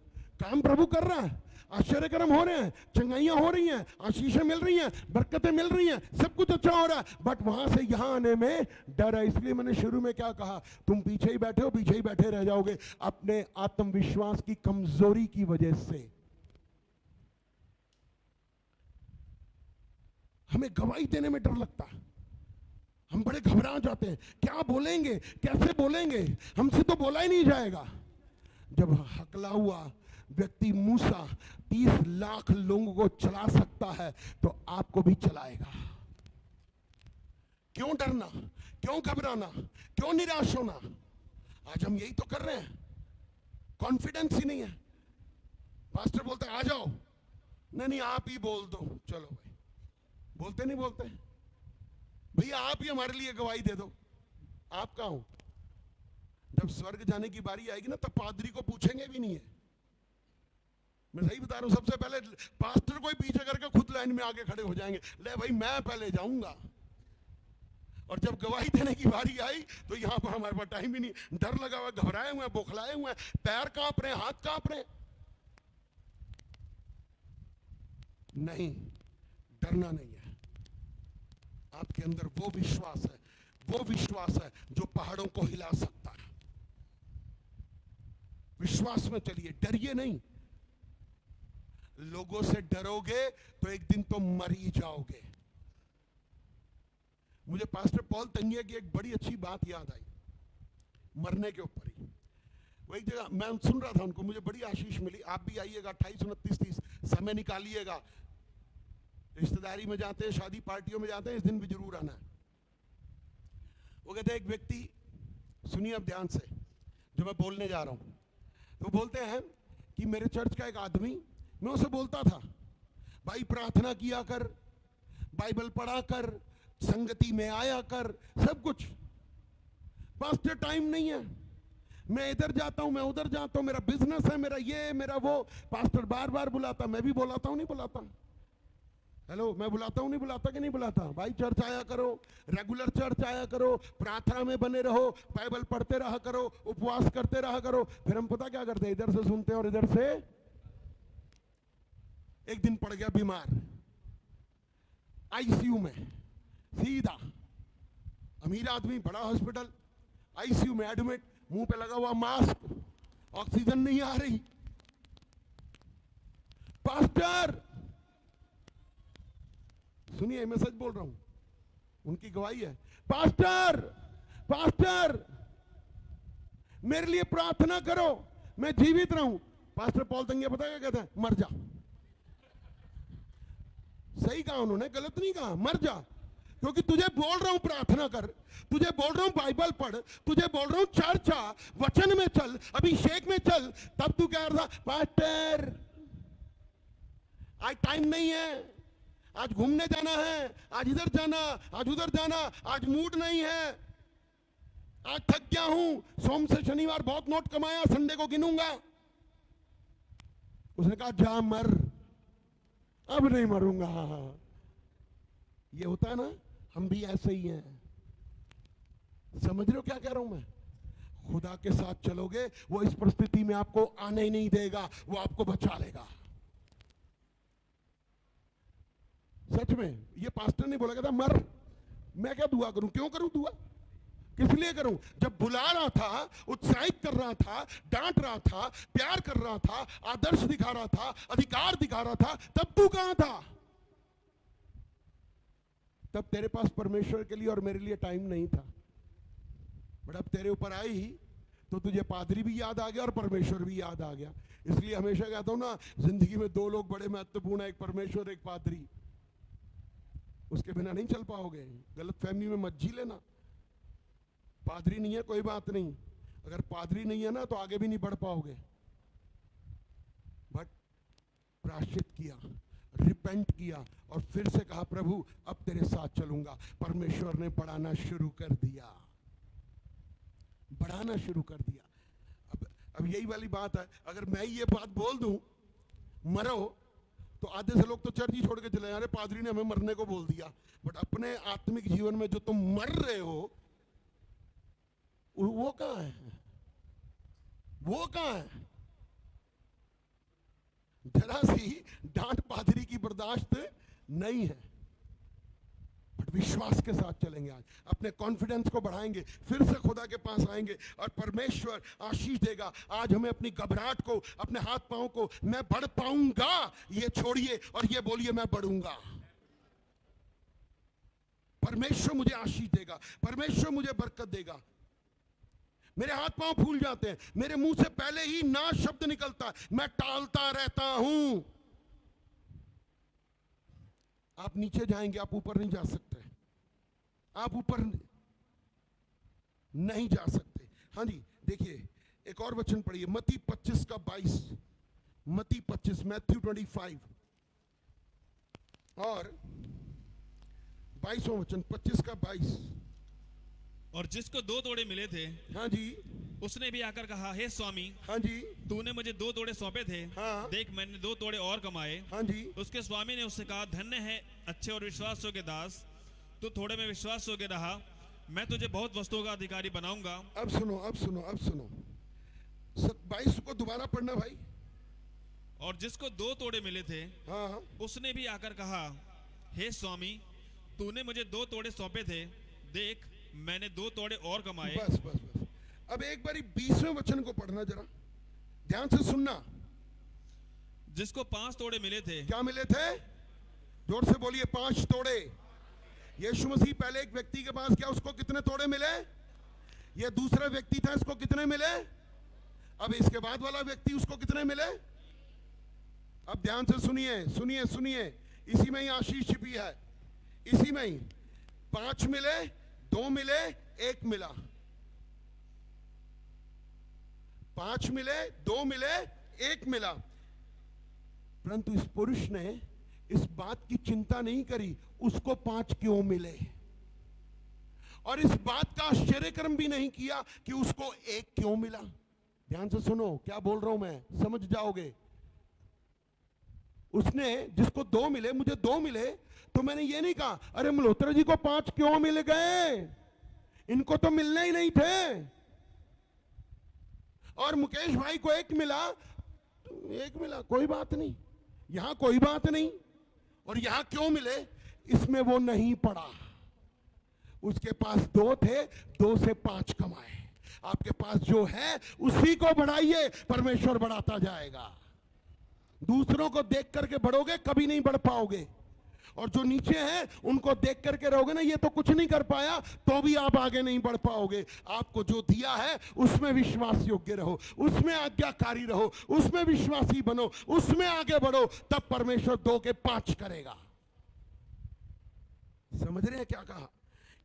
Speaker 2: काम प्रभु कर रहा है, आश्चर्य कर्म हो रहे हैं, चंगाइयां हो रही हैं, आशीषें मिल रही हैं, बरकतें मिल रही हैं, सब कुछ अच्छा हो रहा है, बट वहां से यहां आने में डर है। इसलिए मैंने शुरू में क्या कहा, तुम पीछे ही बैठे हो, पीछे ही बैठे रह जाओगे अपने आत्मविश्वास की कमजोरी की वजह से। हमें गवाही देने में डर लगता है, हम बड़े घबरा जाते हैं, क्या बोलेंगे, कैसे बोलेंगे, हमसे तो बोला ही नहीं जाएगा। जब हकला हुआ व्यक्ति मूसा 30 लाख लोगों को चला सकता है तो आपको भी चलाएगा। क्यों डरना, क्यों घबराना, क्यों निराश होना? आज हम यही तो कर रहे हैं, कॉन्फिडेंस ही नहीं है। पास्टर बोलते हैं आ जाओ, नहीं आप ही बोल दो, चलो भाई, बोलते नहीं बोलते, भैया आप ही हमारे लिए गवाही दे दो। आप कहाँ हो? जब स्वर्ग जाने की बारी आएगी ना, तब पादरी को पूछेंगे भी नहीं है। मैं सही बता रहा हूं, सबसे पहले पास्टर को ही पीछे करके खुद लाइन में आगे खड़े हो जाएंगे, ले भाई मैं पहले जाऊंगा। और जब गवाही देने की बारी आई तो यहां पर हमारे पास टाइम ही नहीं, डर लगा हुआ, घबराए हुए, बौखलाए हुए, पैर कांप रहे, हाथ कांप रहे। नहीं, डरना नहीं है। आपके अंदर वो विश्वास है, वो विश्वास है जो पहाड़ों को हिला सकता है। विश्वास में चलिए, डरिए नहीं। लोगों से डरोगे तो एक दिन तो मर ही जाओगे। मुझे पास्टर पॉल तंगिया की एक बड़ी अच्छी बात याद आई, मरने के ऊपर ही। वो एक जगह मैं सुन रहा था उनको, मुझे बड़ी आशीष मिली। आप भी आइएगा, 28, 29, 30 समय निकालिएगा। रिश्तेदारी में जाते हैं, शादी पार्टियों में जाते हैं, इस दिन भी जरूर आना है। वो कहते हैं एक व्यक्ति, सुनिए अब ध्यान से जो मैं बोलने जा रहा हूं, तो बोलते हैं कि मेरे चर्च का एक आदमी, मैं उसे बोलता था भाई प्रार्थना किया कर, बाइबल पढ़ा कर, संगति में आया कर, सब कुछ। पास्टर टाइम नहीं है, मैं इधर जाता हूं, मैं उधर जाता हूं, मेरा बिजनेस है, मेरा ये मेरा वो। पास्टर बार बार बुलाता, मैं भी बुलाता हूं, नहीं बुलाता? हेलो, मैं बुलाता हूं नहीं बुलाता कि नहीं बुलाता? भाई चर्च आया करो, रेगुलर चर्च आया करो, प्रार्थना में बने रहो, बाइबल पढ़ते रहा करो, उपवास करते रहा करो। फिर हम पता क्या करते हैं, इधर से सुनते हैं और इधर से। एक दिन पड़ गया बीमार, आईसीयू में, सीधा अमीर आदमी, बड़ा हॉस्पिटल, आईसीयू में एडमिट, मुंह पे लगा हुआ मास्क, ऑक्सीजन नहीं आ रही। पास्टर, सुनिए मैं सच बोल रहा हूं, उनकी गवाही है। पास्टर, पास्टर मेरे लिए प्रार्थना करो, मैं जीवित रहूं। पास्टर पॉल तंगिया पता क्या कहता है, मर जा। सही कहा उन्होंने, गलत नहीं कहा, मर जा। क्योंकि तुझे बोल रहा हूं प्रार्थना कर, तुझे बोल रहा हूं बाइबल पढ़, तुझे बोल रहा हूं चर्च आ, वचन में चल, अभिषेक में चल, तब तू कह रहा था पास्टर आज टाइम नहीं है, आज घूमने जाना है, आज इधर जाना, आज उधर जाना, आज मूड नहीं है, आज थक गया हूं, सोम से शनिवार बहुत नोट कमाया, संडे को गिनूंगा। उसने कहा जा मर, अब नहीं मरूंगा। ये होता है ना, हम भी ऐसे ही हैं। समझ रहे हो क्या कह रहा हूं मैं? खुदा के साथ चलोगे, वो इस परिस्थिति में आपको आने ही नहीं देगा, वो आपको बचा लेगा। सच में, ये पास्टर ने बोला था मर, मैं क्या दुआ करूं, क्यों करूं दुआ, किस लिए करूं? जब बुला रहा था, उत्साहित कर रहा था, डांट रहा था, प्यार कर रहा था, आदर्श दिखा रहा था, अधिकार दिखा रहा था, तब तू कहां था? तब तेरे पास परमेश्वर के लिए और मेरे लिए टाइम नहीं था। बट अब तेरे ऊपर आई तो तुझे पादरी भी याद आ गया और परमेश्वर भी याद आ गया। इसलिए हमेशा कहता हूं ना, जिंदगी में दो लोग बड़े महत्वपूर्ण है, एक परमेश्वर, एक पादरी। उसके बिना नहीं चल पाओगे। गलत फहमी में मत जी लेना। पादरी नहीं है कोई बात नहीं, अगर पादरी नहीं है ना तो आगे भी नहीं बढ़ पाओगे। बट प्रायश्चित किया, रिपेंट किया और फिर से कहा प्रभु अब तेरे साथ चलूंगा। परमेश्वर ने बढ़ाना शुरू कर दिया, बढ़ाना शुरू कर दिया। अब यही वाली बात है, अगर मैं ये बात बोल दूं मरो, तो आधे से लोग तो चर्च ही छोड़ के चले जा रहे, पादरी ने हमें मरने को बोल दिया। बट अपने आत्मिक जीवन में जो तुम मर रहे हो वो कहां है? वो कहां है? जरा सी डांट पादरी की बर्दाश्त नहीं है, बट विश्वास के साथ चलेंगे। आज अपने कॉन्फिडेंस को बढ़ाएंगे, फिर से खुदा के पास आएंगे और परमेश्वर आशीष देगा। आज हमें अपनी घबराहट को, अपने हाथ पांव को, मैं बढ़ पाऊंगा ये छोड़िए और ये बोलिए मैं बढ़ूंगा। परमेश्वर मुझे आशीष देगा, परमेश्वर मुझे बरकत देगा। मेरे हाथ पांव फूल जाते हैं, मेरे मुंह से पहले ही ना शब्द निकलता है, मैं टालता रहता हूं। आप नीचे जाएंगे, आप ऊपर नहीं जा सकते, आप ऊपर नहीं जा सकते। हाँ जी, देखिए एक और वचन पढ़िए, मत्ती 25 का 22, मत्ती 25, मैथ्यू 25 और 22वां वचन, 25 का 22।
Speaker 3: और जिसको 2 तोड़े मिले थे,
Speaker 2: हाँ जी,
Speaker 3: उसने भी आकर कहा, हे स्वामी,
Speaker 2: हाँ जी,
Speaker 3: तूने मुझे 2 तोड़े सौंपे थे,
Speaker 2: हाँ।
Speaker 3: देख मैंने 2 तोड़े और कमाए।
Speaker 2: हाँ जी।
Speaker 3: उसके स्वामी ने उससे कहा, धन्य है अच्छे और विश्वास योग्य दास, तू थोड़े में विश्वास योग्य रहा, मैं तुझे बहुत वस्तुओं का अधिकारी बनाऊंगा।
Speaker 2: अब सुनो, अब सुनो, अब सुनो, 22 को दोबारा पढ़ना भाई।
Speaker 3: और जिसको 2 तोड़े मिले थे,
Speaker 2: हाँ,
Speaker 3: उसने भी आकर कहा, हे स्वामी, तूने मुझे 2 तोड़े सौंपे थे, देख मैंने 2 तोड़े और कमाए।
Speaker 2: बस बस बस। अब एक बारी 20वें वचन को पढ़ना, जरा ध्यान से सुनना।
Speaker 3: जिसको 5 तोड़े मिले थे,
Speaker 2: क्या मिले थे? जोर से बोलिए, 5 तोड़े। यीशु मसीह पहले एक व्यक्ति के पास गया, उसको कितने तोड़े मिले? ये दूसरा व्यक्ति था, इसको कितने मिले? अब इसके बाद वाला व्यक्ति, उसको कितने मिले? अब ध्यान से सुनिए, सुनिए, सुनिए, इसी में ही आशीष छिपी है, इसी में ही। 5 मिले, 2 मिले, 1 मिला। 5 मिले, 2 मिले, 1 मिला। परंतु इस पुरुष ने इस बात की चिंता नहीं करी, उसको 5 क्यों मिले, और इस बात का आश्चर्यकर्म भी नहीं किया कि उसको 1 क्यों मिला। ध्यान से सुनो, क्या बोल रहा हूं मैं, समझ जाओगे। उसने, जिसको 2 मिले, मुझे 2 मिले, तो मैंने ये नहीं कहा, अरे मल्होत्रा जी को 5 क्यों मिल गए, इनको तो मिलने ही नहीं थे। और मुकेश भाई को 1 मिला, 1 मिला, कोई बात नहीं, यहां कोई बात नहीं। और यहां क्यों मिले, इसमें वो नहीं पड़ा। उसके पास 2 थे, 2 से 5 कमाए। आपके पास जो है उसी को बढ़ाइए, परमेश्वर बढ़ाता जाएगा। दूसरों को देख करके बढ़ोगे, कभी नहीं बढ़ पाओगे। और जो नीचे हैं उनको देख करके रहोगे ना, ये तो कुछ नहीं कर पाया, तो भी आप आगे नहीं बढ़ पाओगे। आपको जो दिया है उसमें विश्वास योग्य रहो, उसमें आज्ञाकारी रहो, उसमें विश्वासी बनो, उसमें आगे बढ़ो, तब परमेश्वर 2 के 5 करेगा। समझ रहे हैं क्या कहा?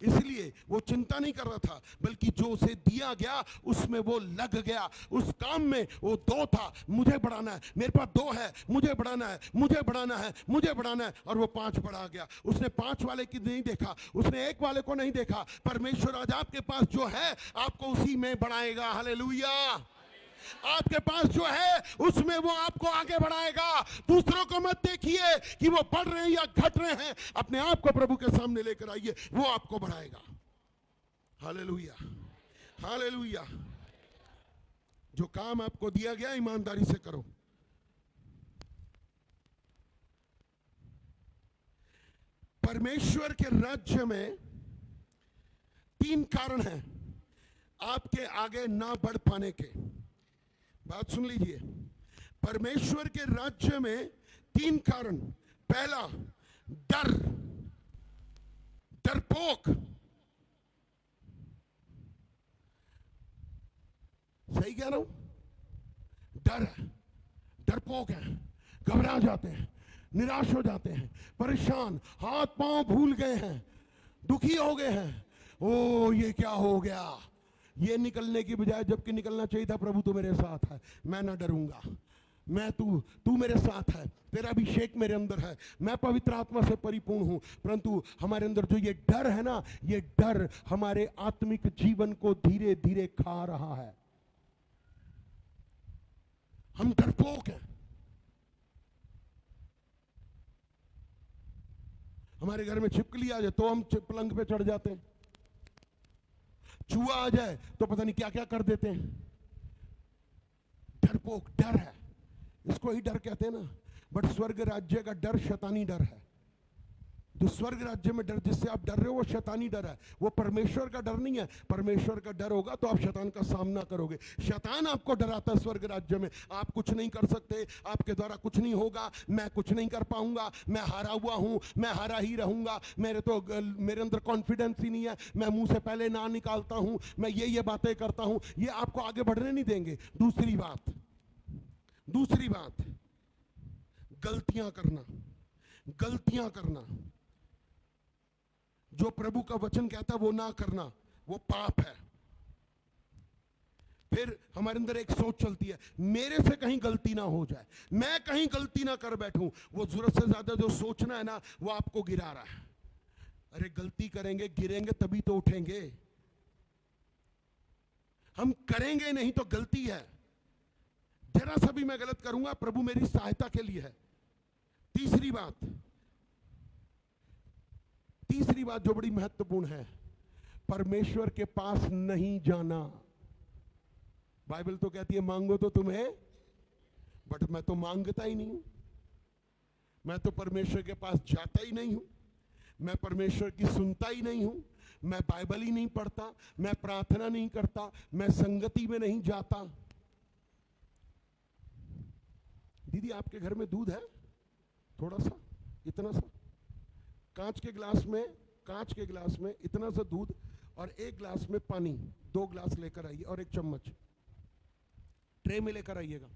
Speaker 2: इसलिए वो चिंता नहीं कर रहा था, बल्कि जो उसे दिया गया उसमें वो लग गया। उस काम में वो 2 था, मुझे बढ़ाना है, मेरे पास 2 है, मुझे बढ़ाना है, मुझे बढ़ाना है, मुझे बढ़ाना है, और वो 5 बढ़ा गया। उसने 5 वाले की नहीं देखा, उसने 1 वाले को नहीं देखा। परमेश्वर आज आपके पास जो है, आपको उसी में बढ़ाएगा। हालेलुया। आपके पास जो है उसमें वो आपको आगे बढ़ाएगा। दूसरों को मत देखिए कि वो बढ़ रहे हैं या घट रहे हैं, अपने आप को प्रभु के सामने लेकर आइए, वो आपको बढ़ाएगा। Hallelujah, hallelujah. जो काम आपको दिया गया, ईमानदारी से करो। परमेश्वर के राज्य में 3 कारण हैं आपके आगे ना बढ़ पाने के। बात सुन लीजिए, परमेश्वर के राज्य में 3 कारण। पहला, डर, डरपोक। सही कह रहा हूं? डर है, डरपोक है, घबरा जाते हैं, निराश हो जाते हैं, परेशान, हाथ पांव भूल गए हैं, दुखी हो गए हैं। ओ ये क्या हो गया, ये निकलने की बजाय जबकि निकलना चाहिए था, प्रभु तू मेरे साथ है, मैं ना डरूंगा, मैं तू मेरे साथ है, तेरा अभिषेक मेरे अंदर है, मैं पवित्र आत्मा से परिपूर्ण हूं। परंतु हमारे अंदर जो ये डर है ना, ये डर हमारे आत्मिक जीवन को धीरे धीरे खा रहा है। हम डरपोक हैं। हमारे घर में छिपकली आ जाए तो हम पलंग पे चढ़ जाते हैं, चूहा कड़ुआ आ जाए तो पता नहीं क्या क्या कर देते हैं। डरपोक, डर है, इसको ही डर कहते हैं ना। बट स्वर्ग राज्य का डर शैतानी डर है। जो स्वर्ग राज्य में डर जिससे आप डर रहे हो वो शैतानी डर है, वो परमेश्वर का डर नहीं है। परमेश्वर का डर होगा तो आप शैतान का सामना करोगे। शैतान आपको डराता है स्वर्ग राज्य में, आप कुछ नहीं कर सकते, आपके द्वारा कुछ नहीं होगा, मैं कुछ नहीं कर पाऊंगा, मैं हारा हुआ हूं, मैं हारा ही रहूंगा, मेरे अंदर कॉन्फिडेंस ही नहीं है, मैं मुंह से पहले ना निकालता हूं, मैं ये बातें करता हूं। ये आपको आगे बढ़ने नहीं देंगे। दूसरी बात, गलतियां करना। जो प्रभु का वचन कहता है वो ना करना, वो पाप है। फिर हमारे अंदर एक सोच चलती है, मेरे से कहीं गलती ना हो जाए, मैं कहीं गलती ना कर बैठूं। वो जरूरत से ज्यादा जो सोचना है ना, वो आपको गिरा रहा है। अरे गलती करेंगे, गिरेंगे तभी तो उठेंगे। हम करेंगे नहीं तो गलती है। जरा सा भी मैं गलत करूंगा, प्रभु मेरी सहायता के लिए है। तीसरी बात जो बड़ी महत्वपूर्ण है, परमेश्वर के पास नहीं जाना। बाइबल तो कहती है मांगो तो तुम्हें, बट मैं तो मांगता ही नहीं हूं। मैं तो परमेश्वर के पास जाता ही नहीं हूं, मैं परमेश्वर की सुनता ही नहीं हूं, मैं बाइबल ही नहीं पढ़ता, मैं प्रार्थना नहीं करता, मैं संगति में नहीं जाता। दीदी आपके घर में दूध है? थोड़ा सा, इतना सा, कांच के गिलास में इतना सा दूध और एक गिलास में पानी, 2 गिलास लेकर आइए और 1 चम्मच ट्रे में लेकर आइएगा।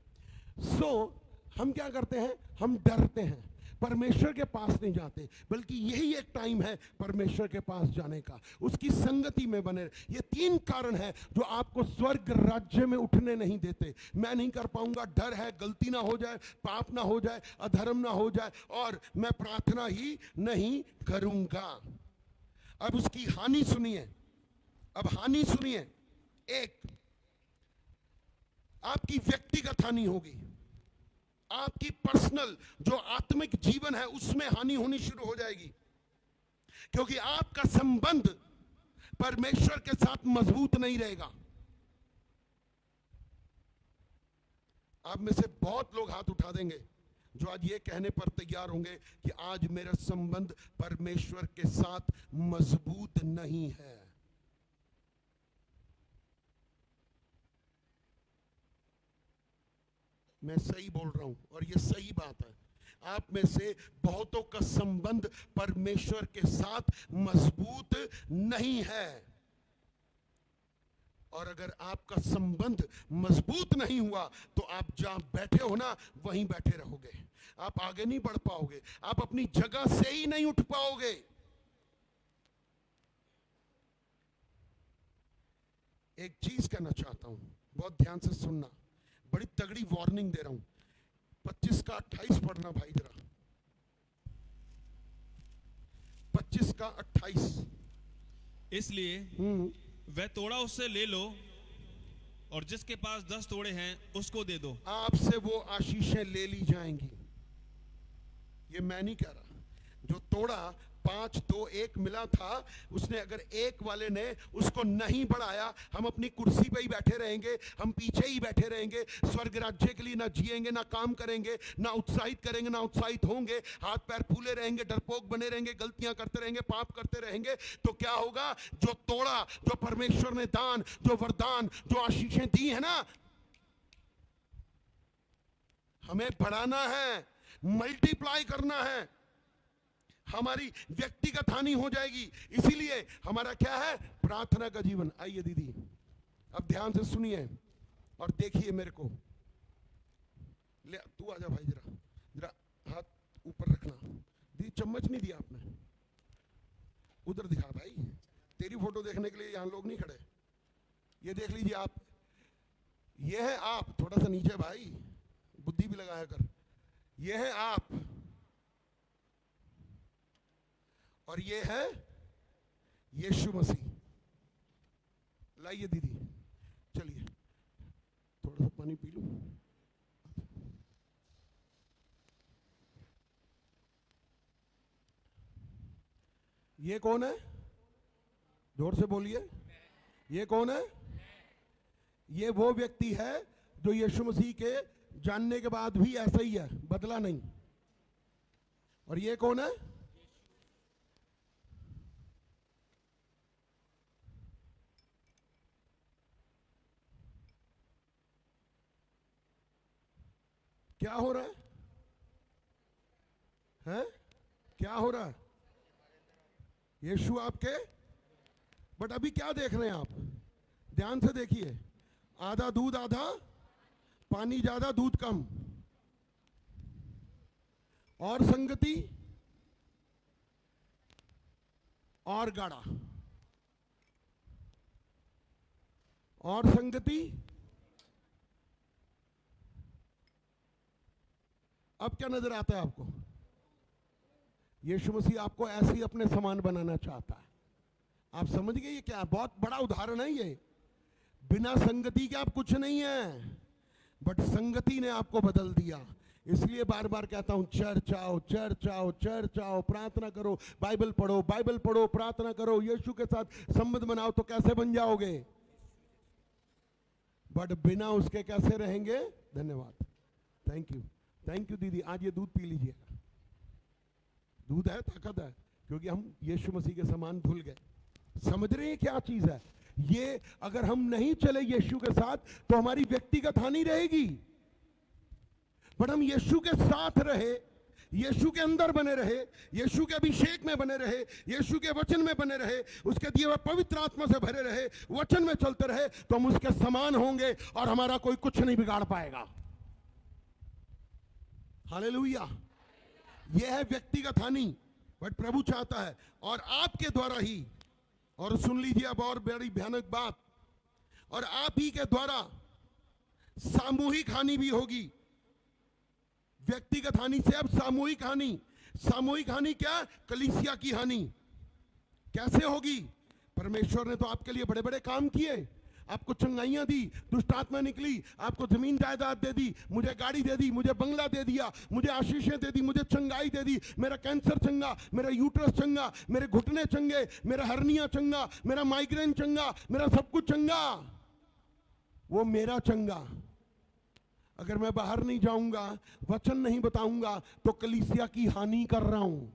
Speaker 2: हम क्या करते हैं, हम डरते हैं, परमेश्वर के पास नहीं जाते, बल्कि यही एक टाइम है परमेश्वर के पास जाने का, उसकी संगति में बने। ये 3 कारण है जो आपको स्वर्ग राज्य में उठने नहीं देते। मैं नहीं कर पाऊंगा, डर है, गलती ना हो जाए, पाप ना हो जाए, अधर्म ना हो जाए, और मैं प्रार्थना ही नहीं करूंगा। अब उसकी हानि सुनिए। एक, आपकी व्यक्तिगत हानि होगी, आपकी पर्सनल जो आत्मिक जीवन है उसमें हानि होनी शुरू हो जाएगी, क्योंकि आपका संबंध परमेश्वर के साथ मजबूत नहीं रहेगा। आप में से बहुत लोग हाथ उठा देंगे जो आज ये कहने पर तैयार होंगे कि आज मेरा संबंध परमेश्वर के साथ मजबूत नहीं है। मैं सही बोल रहा हूं और ये सही बात है। आप में से बहुतों का संबंध परमेश्वर के साथ मजबूत नहीं है, और अगर आपका संबंध मजबूत नहीं हुआ तो आप जहां बैठे हो ना वहीं बैठे रहोगे, आप आगे नहीं बढ़ पाओगे, आप अपनी जगह से ही नहीं उठ पाओगे। एक चीज कहना चाहता हूं, बहुत ध्यान से सुनना, बड़ी तगड़ी वार्निंग दे रहा हूं। 25 का 28 पढ़ना भाई जरा, 25 का 28।
Speaker 3: इसलिए वह तोड़ा उससे ले लो, और जिसके पास 10 तोड़े हैं उसको दे दो।
Speaker 2: आपसे वो आशीषें ले ली जाएंगी। ये मैं नहीं कह रहा। जो तोड़ा 5, 2, 1 मिला था, उसने अगर एक वाले ने उसको नहीं बढ़ाया, हम अपनी कुर्सी पे ही बैठे रहेंगे, हम पीछे ही बैठे रहेंगे, स्वर्ग राज्य के लिए ना जिएंगे, ना काम करेंगे, ना उत्साहित करेंगे, ना उत्साहित होंगे, हाथ पैर फूले रहेंगे, डरपोक बने रहेंगे, गलतियां करते रहेंगे, पाप करते रहेंगे। तो क्या होगा? जो तोड़ा, जो परमेश्वर ने दान, जो वरदान, जो आशीषें दी है ना, हमें बढ़ाना है, मल्टीप्लाई करना है, हमारी व्यक्तिगत हानि हो जाएगी। इसीलिए हमारा क्या है? प्रार्थना का जीवन। आइए दीदी, अब ध्यान से सुनिए और देखिए मेरे को। ले तू आजा भाई, जरा हाथ ऊपर रखना। दीदी चम्मच नहीं दिया आपने, उधर दिखा भाई, तेरी फोटो देखने के लिए यहां लोग नहीं खड़े। ये देख लीजिए आप, ये है आप, थोड़ा सा नीचे भाई, बुद्धि भी लगाया कर। ये है आप और ये है यीशु मसीह। लाइए दीदी, चलिए थोड़ा सा पानी पी लूं। ये कौन है? जोर से बोलिए। ये कौन है? ये वो व्यक्ति है जो यीशु मसीह के जानने के बाद भी ऐसा ही है, बदला नहीं। और ये कौन है? क्या हो रहा है? हैं? क्या हो रहा है? यीशु आपके, बट अभी क्या देख रहे हैं आप? ध्यान से देखिए, आधा दूध आधा पानी, ज्यादा दूध कम, और संगति और गाढ़ा, और संगति। अब क्या नजर आता है आपको? यीशु मसीह आपको ऐसे ही अपने समान बनाना चाहता है। आप समझ गए ये क्या? बहुत बड़ा उदाहरण है ये। बिना संगति के आप कुछ नहीं है, बट संगति ने आपको बदल दिया। इसलिए बार बार कहता हूं, चर्च आओ, चर्च आओ, चर्च आओ, प्रार्थना करो, बाइबल पढ़ो, बाइबल पढ़ो, प्रार्थना करो, यीशु के साथ संबंध बनाओ। तो कैसे बन जाओगे? बट बिना उसके कैसे रहेंगे? धन्यवाद, थैंक यू, थैंक यू दीदी। आज ये दूध पी लीजिएगा, दूध है, ताकत है, क्योंकि हम यीशु मसीह के समान धुल गए। समझ रहे हैं क्या चीज है ये? अगर हम नहीं चले यीशु के साथ तो हमारी व्यक्तिगत हानि रहेगी, बट हम यीशु के साथ रहे, यीशु के अंदर बने रहे, यीशु के अभिषेक में बने रहे, यीशु के वचन में बने रहे, उसके दिए हुए पवित्र आत्मा से भरे रहे, वचन में चलते रहे, तो हम उसके समान होंगे और हमारा कोई कुछ नहीं बिगाड़ पाएगा। हालेलुया। यह है व्यक्तिगत हानि, बट प्रभु चाहता है और आपके द्वारा ही, और सुन लीजिए अब और बड़ी भयानक बात, और आप ही के द्वारा सामूहिक हानि भी होगी। व्यक्तिगत हानि से अब सामूहिक हानि। सामूहिक हानि क्या? कलीसिया की हानि। कैसे होगी? परमेश्वर ने तो आपके लिए बड़े बड़े काम किए, आपको चंगाइयां दी, दुष्ट आत्मा निकली, आपको जमीन जायदाद दे दी, मुझे गाड़ी दे दी, मुझे बंगला दे दिया, मुझे आशीषें दे दी, मुझे चंगाई दे दी, मेरा कैंसर चंगा, मेरा यूट्रस चंगा, मेरे घुटने चंगे, मेरा हर्निया चंगा, मेरा माइग्रेन चंगा, मेरा सब कुछ चंगा। वो मेरा चंगा। अगर मैं बाहर नहीं जाऊंगा, वचन नहीं बताऊंगा, तो कलीसिया की हानि कर रहा हूं,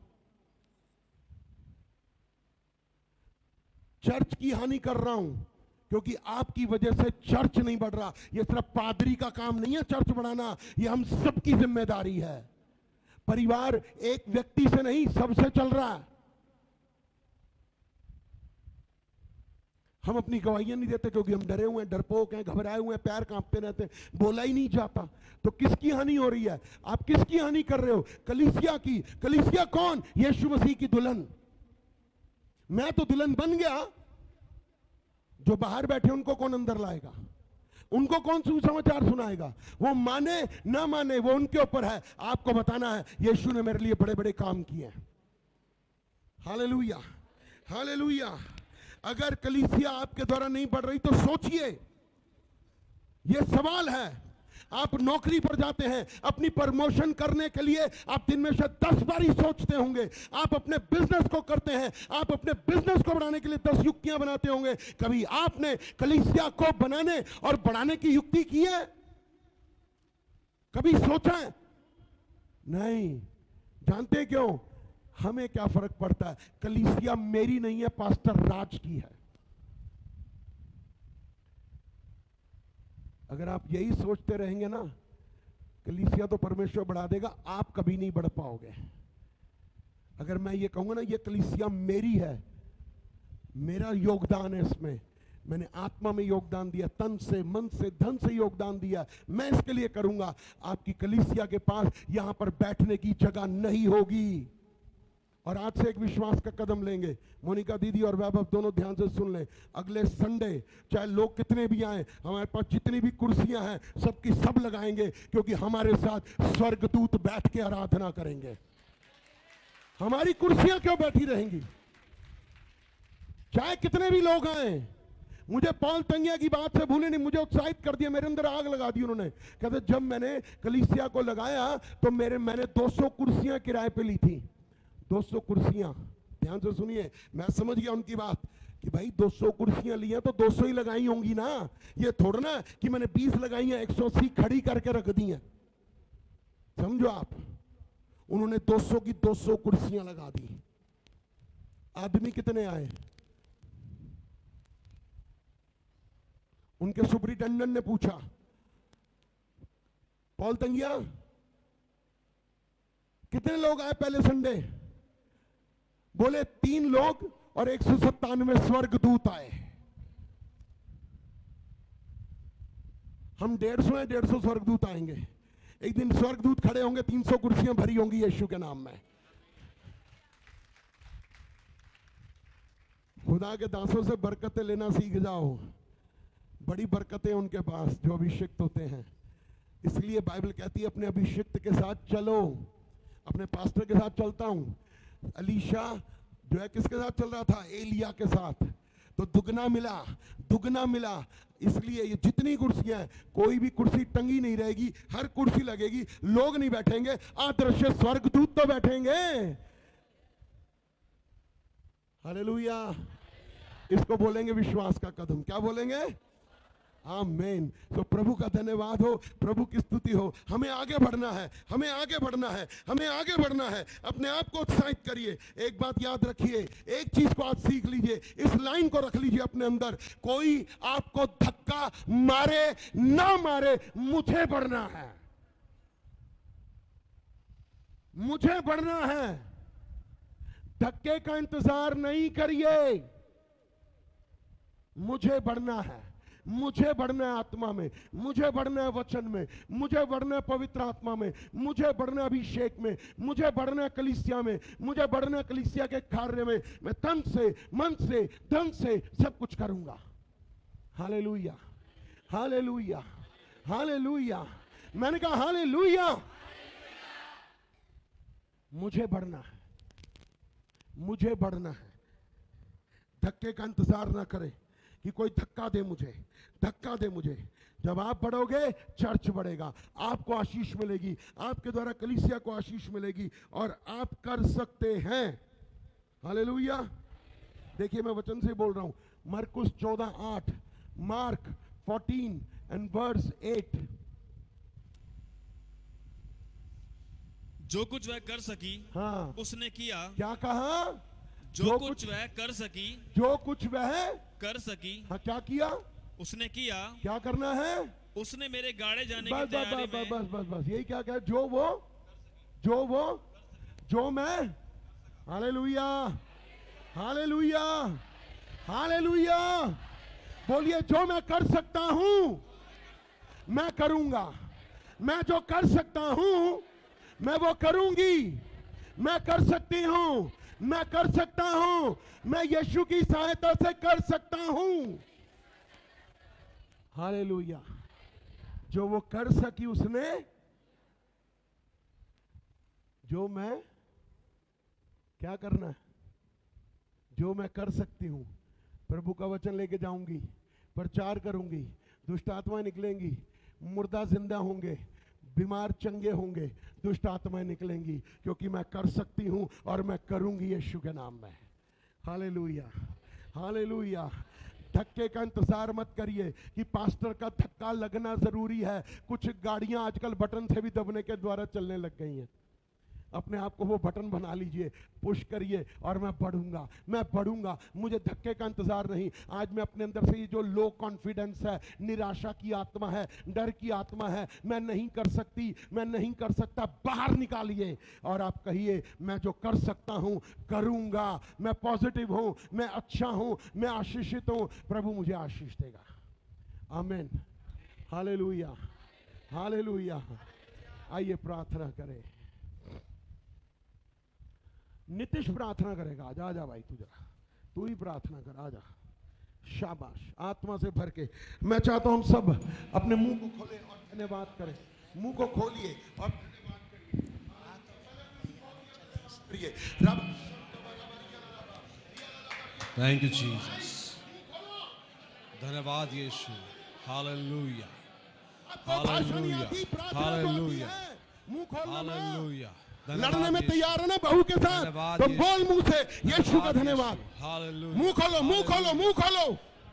Speaker 2: चर्च की हानि कर रहा हूं, क्योंकि आपकी वजह से चर्च नहीं बढ़ रहा। यह सिर्फ पादरी का काम नहीं है चर्च बढ़ाना, यह हम सबकी जिम्मेदारी है। परिवार एक व्यक्ति से नहीं, सबसे चल रहा है। हम अपनी गवाहियां नहीं देते क्योंकि हम डरे हुए हैं, डरपोक हैं, घबराए हुए हैं, पैर कांपते रहते हैं, बोला ही नहीं जाता। तो किसकी हानि हो रही है? आप किसकी हानि कर रहे हो? कलीसिया की। कलीसिया कौन? यीशु मसीह की दुल्हन। मैं तो दुल्हन बन गया, जो बाहर बैठे उनको कौन अंदर लाएगा? उनको कौन सुसमाचार सुनाएगा? वो माने ना माने वो उनके ऊपर है। आपको बताना है यीशु ने मेरे लिए बड़े बड़े काम किए हैं। Hallelujah, hallelujah. अगर कलीसिया आपके द्वारा नहीं बढ़ रही तो सोचिए, ये सवाल है। आप नौकरी पर जाते हैं, अपनी प्रमोशन करने के लिए आप दिन में से 10 बार ही सोचते होंगे। आप अपने बिजनेस को करते हैं, आप अपने बिजनेस को बढ़ाने के लिए 10 युक्तियां बनाते होंगे। कभी आपने कलीसिया को बनाने और बढ़ाने की युक्ति की है? कभी सोचा है? नहीं। जानते क्यों? हमें क्या फर्क पड़ता है? कलीसिया मेरी नहीं है, पास्टर राज की है। अगर आप यही सोचते रहेंगे ना, कलीसिया तो परमेश्वर बढ़ा देगा, आप कभी नहीं बढ़ पाओगे। अगर मैं ये कहूंगा ना, ये कलीसिया मेरी है, मेरा योगदान है इसमें, मैंने आत्मा में योगदान दिया, तन से, मन से, धन से योगदान दिया, मैं इसके लिए करूंगा, आपकी कलीसिया के पास यहां पर बैठने की जगह नहीं होगी। और आज से एक विश्वास का कदम लेंगे। मोनिका दीदी और वैभव दोनों ध्यान से सुन लें। अगले संडे चाहे लोग कितने भी आए, हमारे पास जितनी भी कुर्सियां हैं सबकी सब लगाएंगे, क्योंकि हमारे साथ स्वर्गदूत बैठ के आराधना करेंगे। हमारी कुर्सियां क्यों बैठी रहेंगी? चाहे कितने भी लोग आए। मुझे पॉल तंगिया की बात से भूले नहीं, मुझे उत्साहित कर दिया, मेरे अंदर आग लगा दी उन्होंने। कहते जब मैंने कलीसिया को लगाया तो मैंने 200 कुर्सियां किराए पे ली थी। 200 कुर्सियां। ध्यान से सुनिए, मैं समझ गया उनकी बात। कि भाई 200 कुर्सियां ली हैं तो 200 ही लगाई होंगी ना, ये थोड़ा ना कि मैंने 20 लगाई हैं 180 खड़ी करके रख दी हैं। समझो आप, उन्होंने 200 की 200 कुर्सियां लगा दी। आदमी कितने आए? उनके सुपरिटेंडेंट ने पूछा, पॉल तंगिया कितने लोग आए पहले संडे? बोले 3 लोग और 197 स्वर्गदूत आए। हम 150 हैं, 150 स्वर्गदूत आएंगे। एक दिन स्वर्गदूत खड़े होंगे, 300 कुर्सियां भरी होंगी यीशु के नाम में। खुदा के दासों से बरकतें लेना सीख जाओ, बड़ी बरकतें उनके पास जो अभिषिक्त होते हैं। इसलिए बाइबल कहती है अपने अभिषिक्त के साथ चलो। अपने पास्टर के साथ चलता हूं। अलीशा जो है किसके साथ चल रहा था? एलिया के साथ। तो दुगना मिला, दुगना मिला। इसलिए ये जितनी कुर्सियां हैं, कोई भी कुर्सी टंगी नहीं रहेगी, हर कुर्सी लगेगी। लोग नहीं बैठेंगे, अदृश्य स्वर्गदूत तो बैठेंगे। हालेलुया। इसको बोलेंगे विश्वास का कदम। क्या बोलेंगे? आमीन। तो प्रभु का धन्यवाद हो, प्रभु की स्तुति हो। हमें आगे बढ़ना है, हमें आगे बढ़ना है, हमें आगे बढ़ना है। अपने आप को उत्साहित करिए। एक बात याद रखिए, एक चीज को आज सीख लीजिए, इस लाइन को रख लीजिए अपने अंदर। कोई आपको धक्का मारे ना मारे, मुझे बढ़ना है, मुझे बढ़ना है। धक्के का इंतजार नहीं करिए, मुझे बढ़ना है। मुझे बढ़ना है आत्मा में, मुझे बढ़ना है वचन में, मुझे बढ़ना है पवित्र आत्मा में, मुझे बढ़ना है अभिषेक में, मुझे बढ़ना है कलीसिया में, मुझे बढ़ना है कलीसिया के कार्य में। मैं तन से, मन से, धन से सब कुछ करूंगा। Hallelujah, hallelujah, hallelujah. मैंने कहा हालेलुया। मुझे बढ़ना है, मुझे बढ़ना है। धक्के का इंतजार ना करें कि कोई धक्का दे मुझे, धक्का दे मुझे। जब आप बढ़ोगे, चर्च बढ़ेगा, आपको आशीष मिलेगी, आपके द्वारा कलीसिया को आशीष मिलेगी और आप कर सकते हैं। हालेलुया। देखिए मैं वचन से बोल रहा हूं। मरकुस 14:8, मार्क 14 and verse 8।
Speaker 3: जो कुछ वह कर सकी,
Speaker 2: हाँ,
Speaker 3: उसने किया।
Speaker 2: क्या कहा?
Speaker 3: जो कुछ वह कर सकी,
Speaker 2: जो कुछ वह
Speaker 3: कर सकी,
Speaker 2: हाँ, क्या किया?
Speaker 3: उसने किया।
Speaker 2: क्या करना है?
Speaker 3: उसने मेरे गाड़े जाने की
Speaker 2: बस बस
Speaker 3: तैयारी
Speaker 2: बस
Speaker 3: में।
Speaker 2: बस बस बस यही क्या कहा? जो मैं, हालेलुया, हालेलुया, हालेलुया। बोलिए, जो मैं कर सकता हूं मैं करूंगा। मैं जो कर सकता हूं मैं वो करूंगी। मैं कर सकती हूं, मैं कर सकता हूं, मैं यीशु की सहायता से कर सकता हूं। हालेलुया। जो वो कर सकी उसने, जो मैं क्या करना है? जो मैं कर सकती हूं, प्रभु का वचन लेके जाऊंगी, प्रचार करूंगी, दुष्ट आत्माएं निकलेंगी, मुर्दा जिंदा होंगे, बीमार चंगे होंगे, दुष्ट आत्माएं निकलेंगी, क्योंकि मैं कर सकती हूं और मैं करूंगी यीशु के नाम में। Hallelujah, hallelujah. धक्के का इंतजार मत करिए कि पास्टर का धक्का लगना जरूरी है। कुछ गाड़ियां आजकल बटन से भी दबने के द्वारा चलने लग गई हैं। अपने आप को वो बटन बना लीजिए, पुश करिए और मैं बढ़ूंगा, मैं बढ़ूंगा। मुझे धक्के का इंतजार नहीं। आज मैं अपने अंदर से ये जो लो कॉन्फिडेंस है, निराशा की आत्मा है, डर की आत्मा है, मैं नहीं कर सकती, मैं नहीं कर सकता, बाहर निकालिए और आप कहिए, मैं जो कर सकता हूं करूंगा। मैं पॉजिटिव हूं, मैं अच्छा हूं, मैं आशीषित हूं, प्रभु मुझे आशीष देगा। आमीन, हालेलुया, हालेलुया। आइए प्रार्थना करें। नितिश प्रार्थना करेगा। आजा आजा भाई, तू ही प्रार्थना कर। आजा, शाबाश। आत्मा से भर के मैं चाहता हूं हम सब अपने मुंह को खोलें और धन्यवाद करें। मुंह को खोलिए और धन्यवाद करिए। रब,
Speaker 1: थैंक यू जीसस। धन्यवाद यीशु। हालेलुया, हालेलुया, हालेलुया,
Speaker 2: मुंह खोलना।
Speaker 1: हालेलुया।
Speaker 2: लड़ने में तैयार है ना बहू के साथ, तो बोल मुंह से यीशु का धन्यवाद।
Speaker 1: हालेलुया।
Speaker 2: मुंह खोलो, मुंह खोलो, मुंह खोलो।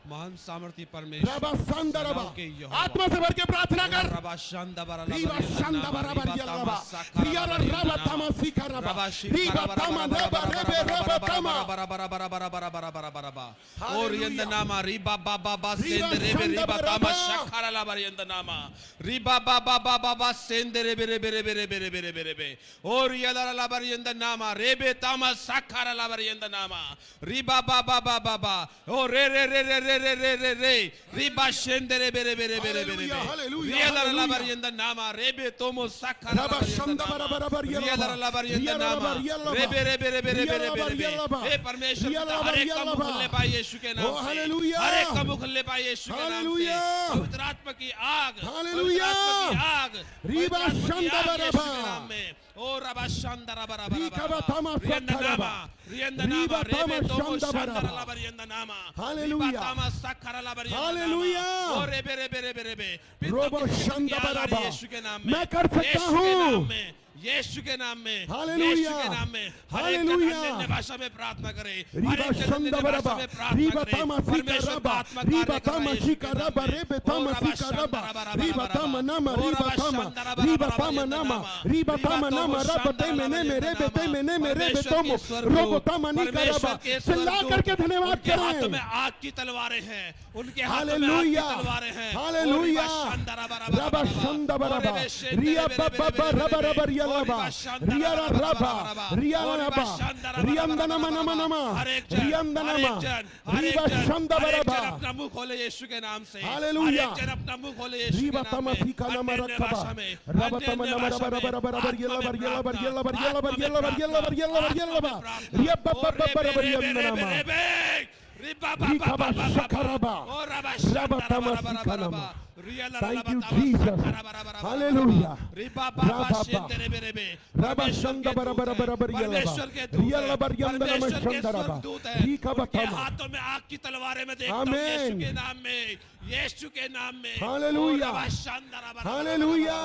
Speaker 1: महान सामर्थी परमेश्वर,
Speaker 2: रबा संदा रबा,
Speaker 1: के यहोवा।
Speaker 2: आत्मा से भर के प्रार्थना कर।
Speaker 1: रबा शांदा बरा
Speaker 2: रीबा शांदा बराबर ये रबा, रिया रबा तमा सीखा रबा, रीबा तमा रबा रेबे रबा तमा।
Speaker 1: और यंद नामा रीबा बाबा बा सेंद रेबे रीबा तमा शखरा ला बर यंद नामा रीबा बाबा बाबा बा सेंद रेबे रेबे रेबे रेबे रेबे रेबे रेबे और यला ला बर यंद नामा रेबे तमा शखरा ला बर यंद नामा रीबा बाबा बाबा बा ओ रे रे रे रे रे रे रे रे रे रीबा सेंद रेबे रेबे रेबे रेबे रेबे यला ला बर यंद नामा रेबे तोमो शखरा
Speaker 2: रबा शांदा बराबर ये
Speaker 1: यला ला बर यंद नामा रेबे रेबे रेबे रेबे रेबे हे परमेश्वर हर एक का मुख खुलने पाए यीशु के नाम से, हर एक का मुख खुलने पाए यीशु के नाम से, पवित्र आत्मा की आग, पवित्र आत्मा की आग,
Speaker 2: रीबा शांदा
Speaker 1: यीशु के नाम में ओ रबा शांदा रबा रबा रियंदा नामा रियंदा नामा रेबे तोमो शांदा रबा रियंदा नामा
Speaker 2: हालेलुया
Speaker 1: तामा सखरा रबा रियंदा
Speaker 2: हालेलुया
Speaker 1: ओ रेबे रेबे रेबे रेबे
Speaker 2: रोबो शांदा बराबर
Speaker 1: यीशु के नाम में
Speaker 2: मैं कर सकता हूँ
Speaker 1: यीशु के नाम में
Speaker 2: हालेलुया
Speaker 1: यीशु के नाम में
Speaker 2: हालेलुया
Speaker 1: अन्य भाषा में प्रार्थना करे
Speaker 2: रीबा शांदा बराबर रीबा तामा सीका रबा रीबा तामा सीका रबा रेबे तामा सीका रबा रीबा तामा नामा रीबा तामा नामा रीबा तामा नामा रबा ते मैंने मेरे बेटे मैंने मेरे बेटों में रोबो तामा नी का रबा चिल्ला करके धन्यवाद करें।
Speaker 1: हाथों में आग की तलवारें हैं, उनके हाथों में आग की
Speaker 2: हालेलुया
Speaker 1: तलवारें हैं।
Speaker 2: हालेलुया रबा शांदा बराबर रिया बाबा रबा रबा रिया रबा रिया रबा रिया रबा रियंदा नामा नामा नामा रियंदा नामा रीबा शांदा बराबर
Speaker 1: अपना मुंह खोले यीशु के नाम से,
Speaker 2: हालेलुया
Speaker 1: हर एक जन अपना मुंह खोले यीशु
Speaker 2: रीबा
Speaker 1: के नाम
Speaker 2: तामा
Speaker 1: में,
Speaker 2: सीका नामा
Speaker 1: अन्य
Speaker 2: रखबा
Speaker 1: भाषा में,
Speaker 2: रबा
Speaker 1: अन्य
Speaker 2: तामा नामा
Speaker 1: भाषा
Speaker 2: रबा
Speaker 1: में,
Speaker 2: रबा रबा
Speaker 1: आत्मा
Speaker 2: येला
Speaker 1: में
Speaker 2: बर येला बर येला बर
Speaker 1: प्रार्थना,
Speaker 2: येला बर येला बर येला बर येला बर येला बर रिया बाबा बाबा रबा रियंदा नामा रिखबा शखरबा रबा तामा सीका नामा। Thank you, Jesus. Hallelujah. Rava Shanda बराबर बराबर येला बर यंदा नामा शंदा रबा रिखबा तामा।
Speaker 1: हाथों में आग की तलवारें में देखता हूं यीशु के नाम में, यीशु के नाम में।
Speaker 2: हालेलुया हालेलुया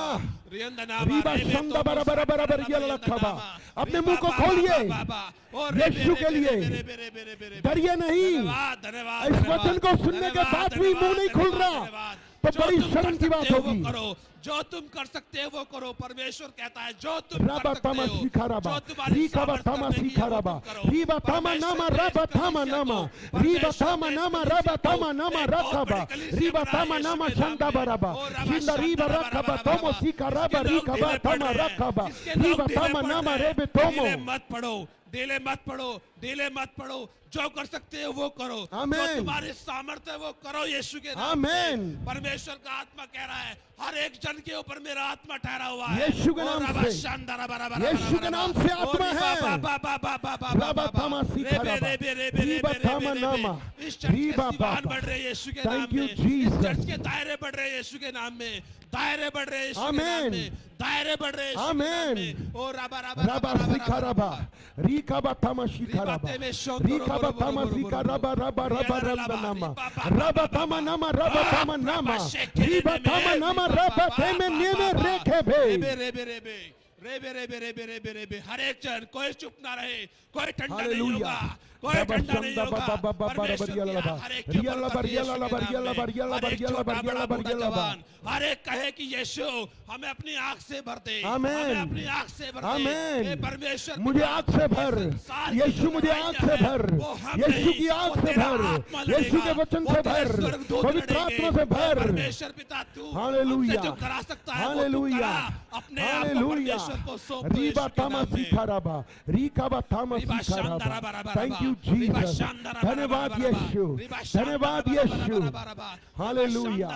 Speaker 2: रीबा शंदा बराबर बराबर येला खबा। अपने मुंह को खोलिए यीशु के लिए, डरिए नहीं। इस वचन को सुनने के बाद भी मुंह नहीं खुल रहा तो बड़ी शर्म की बात होगी।
Speaker 1: जो तुम कर सकते हो वो करो, परमेश्वर कहता है जो तुम
Speaker 2: रबा
Speaker 1: कर
Speaker 2: तामा
Speaker 1: सकते
Speaker 2: सीखा
Speaker 1: हो,
Speaker 2: रबा
Speaker 1: जो तुम्हारी
Speaker 2: रीखबा तामा
Speaker 1: सामर्थ्य
Speaker 2: सीखा
Speaker 1: नहीं है, वो
Speaker 2: रबा
Speaker 1: तुम करो।
Speaker 2: रीबा तामा नामा रबा तामा नामा रीबा तामा नामा रबा तामा नामा रखबा रीबा तामा नामा शंदा बराबा शिंदा रीबा रखबा तोमो सीखा रबा रीखबा तामा रखबा रीबा तामा नामा रेबे तोमो।
Speaker 1: मत पढ़ो, डिले मत पढ़ो, डिले मत पढ़ो, जो कर सकते हो वो करो,
Speaker 2: आमीन।
Speaker 1: जो तुम्हारी सामर्थ्य है वो करो यीशु के नाम
Speaker 2: आमीन।
Speaker 1: से। परमेश्वर का आत्मा कह रहा है हर एक जन के ऊपर मेरा आत्मा ठहरा हुआ है
Speaker 2: यीशु के नाम से, यीशु के नाम से आत्मा है। रबा तामा सीखा रबा रीबा तामा नामा रीबा बाबा।
Speaker 1: बढ़ रहे यीशु के
Speaker 2: Thank
Speaker 1: नाम
Speaker 2: you,
Speaker 1: में,
Speaker 2: Jesus.
Speaker 1: चर्च के दायरे बढ़ रहे यीशु के नाम में, दायरे बढ़ रहे यीशु के नाम
Speaker 2: आमीन।
Speaker 1: में, दायरे बढ़ रहे यीशु के नाम
Speaker 2: आमीन।
Speaker 1: में। ओ रबा
Speaker 2: रबा सीखा रबा रीखबा तामा सीखा रबा रीखबा तामा सीखा रबा रबा रबा रबा नामा रबा तामा नामा रबा तामा नामा रीबा तामा नामा रबा तेमे नेमे रेखे भे।
Speaker 1: रेबे रेबे रेबे रेबे रेबे हर एक जन, कोई चुप ना रहे, कोई ठंडा नहीं
Speaker 2: हालेलुया
Speaker 1: होगा, कोई ठंडा नहीं होगा। परमेश्वर की
Speaker 2: रबा
Speaker 1: हर एक के ऊपर
Speaker 2: रियला बर
Speaker 1: यीशु
Speaker 2: येला
Speaker 1: के
Speaker 2: बर
Speaker 1: नाम
Speaker 2: येला
Speaker 1: में,
Speaker 2: बर येला
Speaker 1: हर
Speaker 2: बर
Speaker 1: एक
Speaker 2: येला
Speaker 1: छोटा
Speaker 2: बर येला
Speaker 1: बड़ा
Speaker 2: बर
Speaker 1: बूढ़ा
Speaker 2: येला
Speaker 1: जवान, हर एक कहे कि यीशु हमें अपनी आंख से भर दे,
Speaker 2: आमीन।
Speaker 1: हमें अपनी आंख से भर दे।
Speaker 2: आमीन।
Speaker 1: हे परमेश्वर
Speaker 2: मुझे आँख से भर यीशु, मुझे आँख से भर यीशु की आँख से भर यीशु के वचन से भर पवित्र आत्मा से भर।
Speaker 1: परमेश्वर पिता तू
Speaker 2: हालेलुया
Speaker 1: जो करा सकता है
Speaker 2: हालेलुया
Speaker 1: अपने आप को
Speaker 2: हालेलुया
Speaker 1: परमेश्वर को सौंप दो
Speaker 2: रीबा
Speaker 1: यीशु के
Speaker 2: तामा
Speaker 1: नाम में।
Speaker 2: सीखा रबा रीखबा तामा सीखा रबा। Thank you Jesus. धन्यवाद यीशु, धन्यवाद यीशु। हालेलुया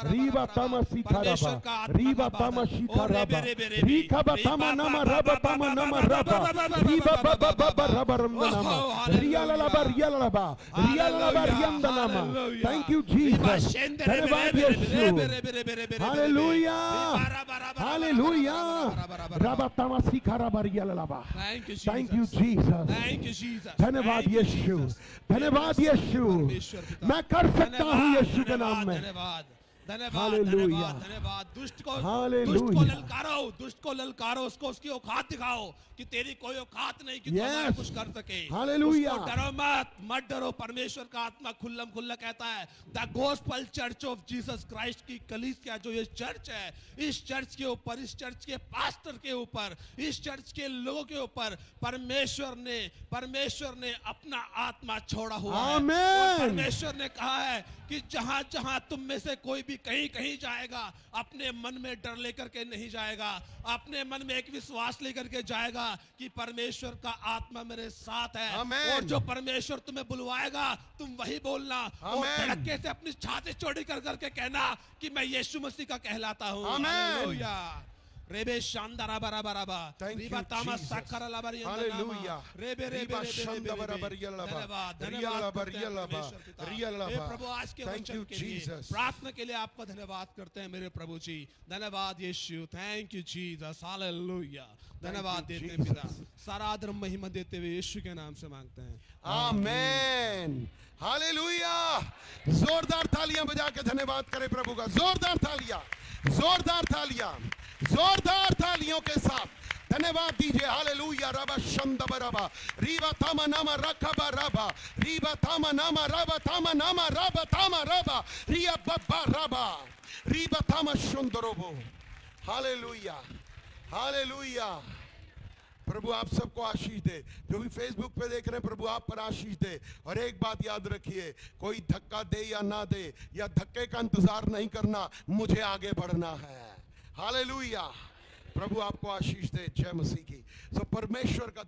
Speaker 2: रीबा तामा सीखा रबा रीबा तामा सीखा रबा रीखबा तामा नामा रबा तामा नामा रबा रीबा बाबा बाबा रबा रंदा नामा रियाला लबा रियाला लबा रियाला लबा रियंदा नामा। Thank you Jesus. धन्यवाद यीशु। हालेलुया हालेलुया रबा तामा सीखा रबा रियाला लबा। Thank you Jesus.
Speaker 1: Thank you, Jesus.
Speaker 2: धन्यवाद यीशु, धन्यवाद यीशु। मैं कर सकता हूँ यीशु के नाम में।
Speaker 1: धन्यवाद धन्यवाद
Speaker 2: हालेलुया।
Speaker 1: धन्यवाद धन्यवाद। दुष्ट को
Speaker 2: हालेलुया।
Speaker 1: ललकारो, दुष्ट को ललकारो, उसको उसकी औकात दिखाओ कि तेरी कोई औकात नहीं कि तू
Speaker 2: Yes.
Speaker 1: हमारा कुछ कर सके।
Speaker 2: हालेलुया।
Speaker 1: उसको डरो मत, मत डरो। परमेश्वर का आत्मा खुल्लम खुल्ला कहता है the gospel church of Jesus Christ की कलीसिया जो ये चर्च है, इस चर्च के ऊपर, इस चर्च के पास्टर के ऊपर, इस चर्च के लोगों के ऊपर परमेश्वर ने अपना आत्मा छोड़ा हुआ है।
Speaker 2: आमीन।
Speaker 1: और परमेश्वर ने कहा है कि जहां जहां तुम में से कोई भी कहीं कहीं जाएगा, अपने मन में डर लेकर के नहीं जाएगा, अपने मन में एक विश्वास लेकर के जाएगा कि परमेश्वर का आत्मा मेरे साथ है।
Speaker 2: आमीन।
Speaker 1: और जो परमेश्वर तुम्हें बुलवाएगा तुम वही बोलना, और
Speaker 2: आमीन।
Speaker 1: धड़के से अपनी छाती चौड़ी कर करके कहना कि मैं यीशु मसीह का कहलाता हूँ।
Speaker 2: आमीन।
Speaker 1: Hallelujah. रेबे शानदारा Barabar
Speaker 2: Thank you,
Speaker 1: Riba तामा
Speaker 2: Jesus.
Speaker 1: साखरा लाबारी
Speaker 2: हालेलुया।
Speaker 1: रेबे रेबे
Speaker 2: रिबा
Speaker 1: रेबे
Speaker 2: शांदारा
Speaker 1: रेबे
Speaker 2: बरिया लाबा।
Speaker 1: धन्यवाद
Speaker 2: रिया
Speaker 1: धन्यवाद
Speaker 2: लाबा,
Speaker 1: करते
Speaker 2: रिया
Speaker 1: हैं
Speaker 2: लाबा,
Speaker 1: परमेश्वर पिता।
Speaker 2: रिया लाबा।
Speaker 1: हे प्रभु आज के
Speaker 2: Thank
Speaker 1: वचन
Speaker 2: you,
Speaker 1: के लिए,
Speaker 2: Jesus.
Speaker 1: प्रार्थना के लिए आपका धन्यवाद करते हैं मेरे प्रभु जी। धन्यवाद यीशु, थैंक यू जीसस, हालेलुया। धन्यवाद
Speaker 2: you,
Speaker 1: देते हैं
Speaker 2: Jesus.
Speaker 1: पिता, सारा आदर महिमा देते हुए यीशु के नाम से मांगते हैं।
Speaker 2: आमेन। हालेलुया। जोरदार तालियां बजा के धन्यवाद करें प्रभु का। जोरदार तालियां, जोरदार तालियां, जोरदार तालियों के साथ धन्यवाद दीजिए। हालेलुया। रबा शंदब रबा रीबा तामा नामा रखबा रबा रीबा तामा नामा रबा तामा नामा रबा तामा रबा रिया बब्बा रबा रीबा तामा शुंदरोबो। Hallelujah, hallelujah. प्रभु आप सबको आशीष दे। जो भी फेसबुक पे देख रहे हैं, प्रभु आप पर आशीष दे। और एक बात याद रखिए, कोई धक्का दे या ना दे, या धक्के का इंतजार नहीं करना, मुझे आगे बढ़ना है। हालेलुया। प्रभु आपको आशीष दे। जय मसीह की। सो परमेश्वर का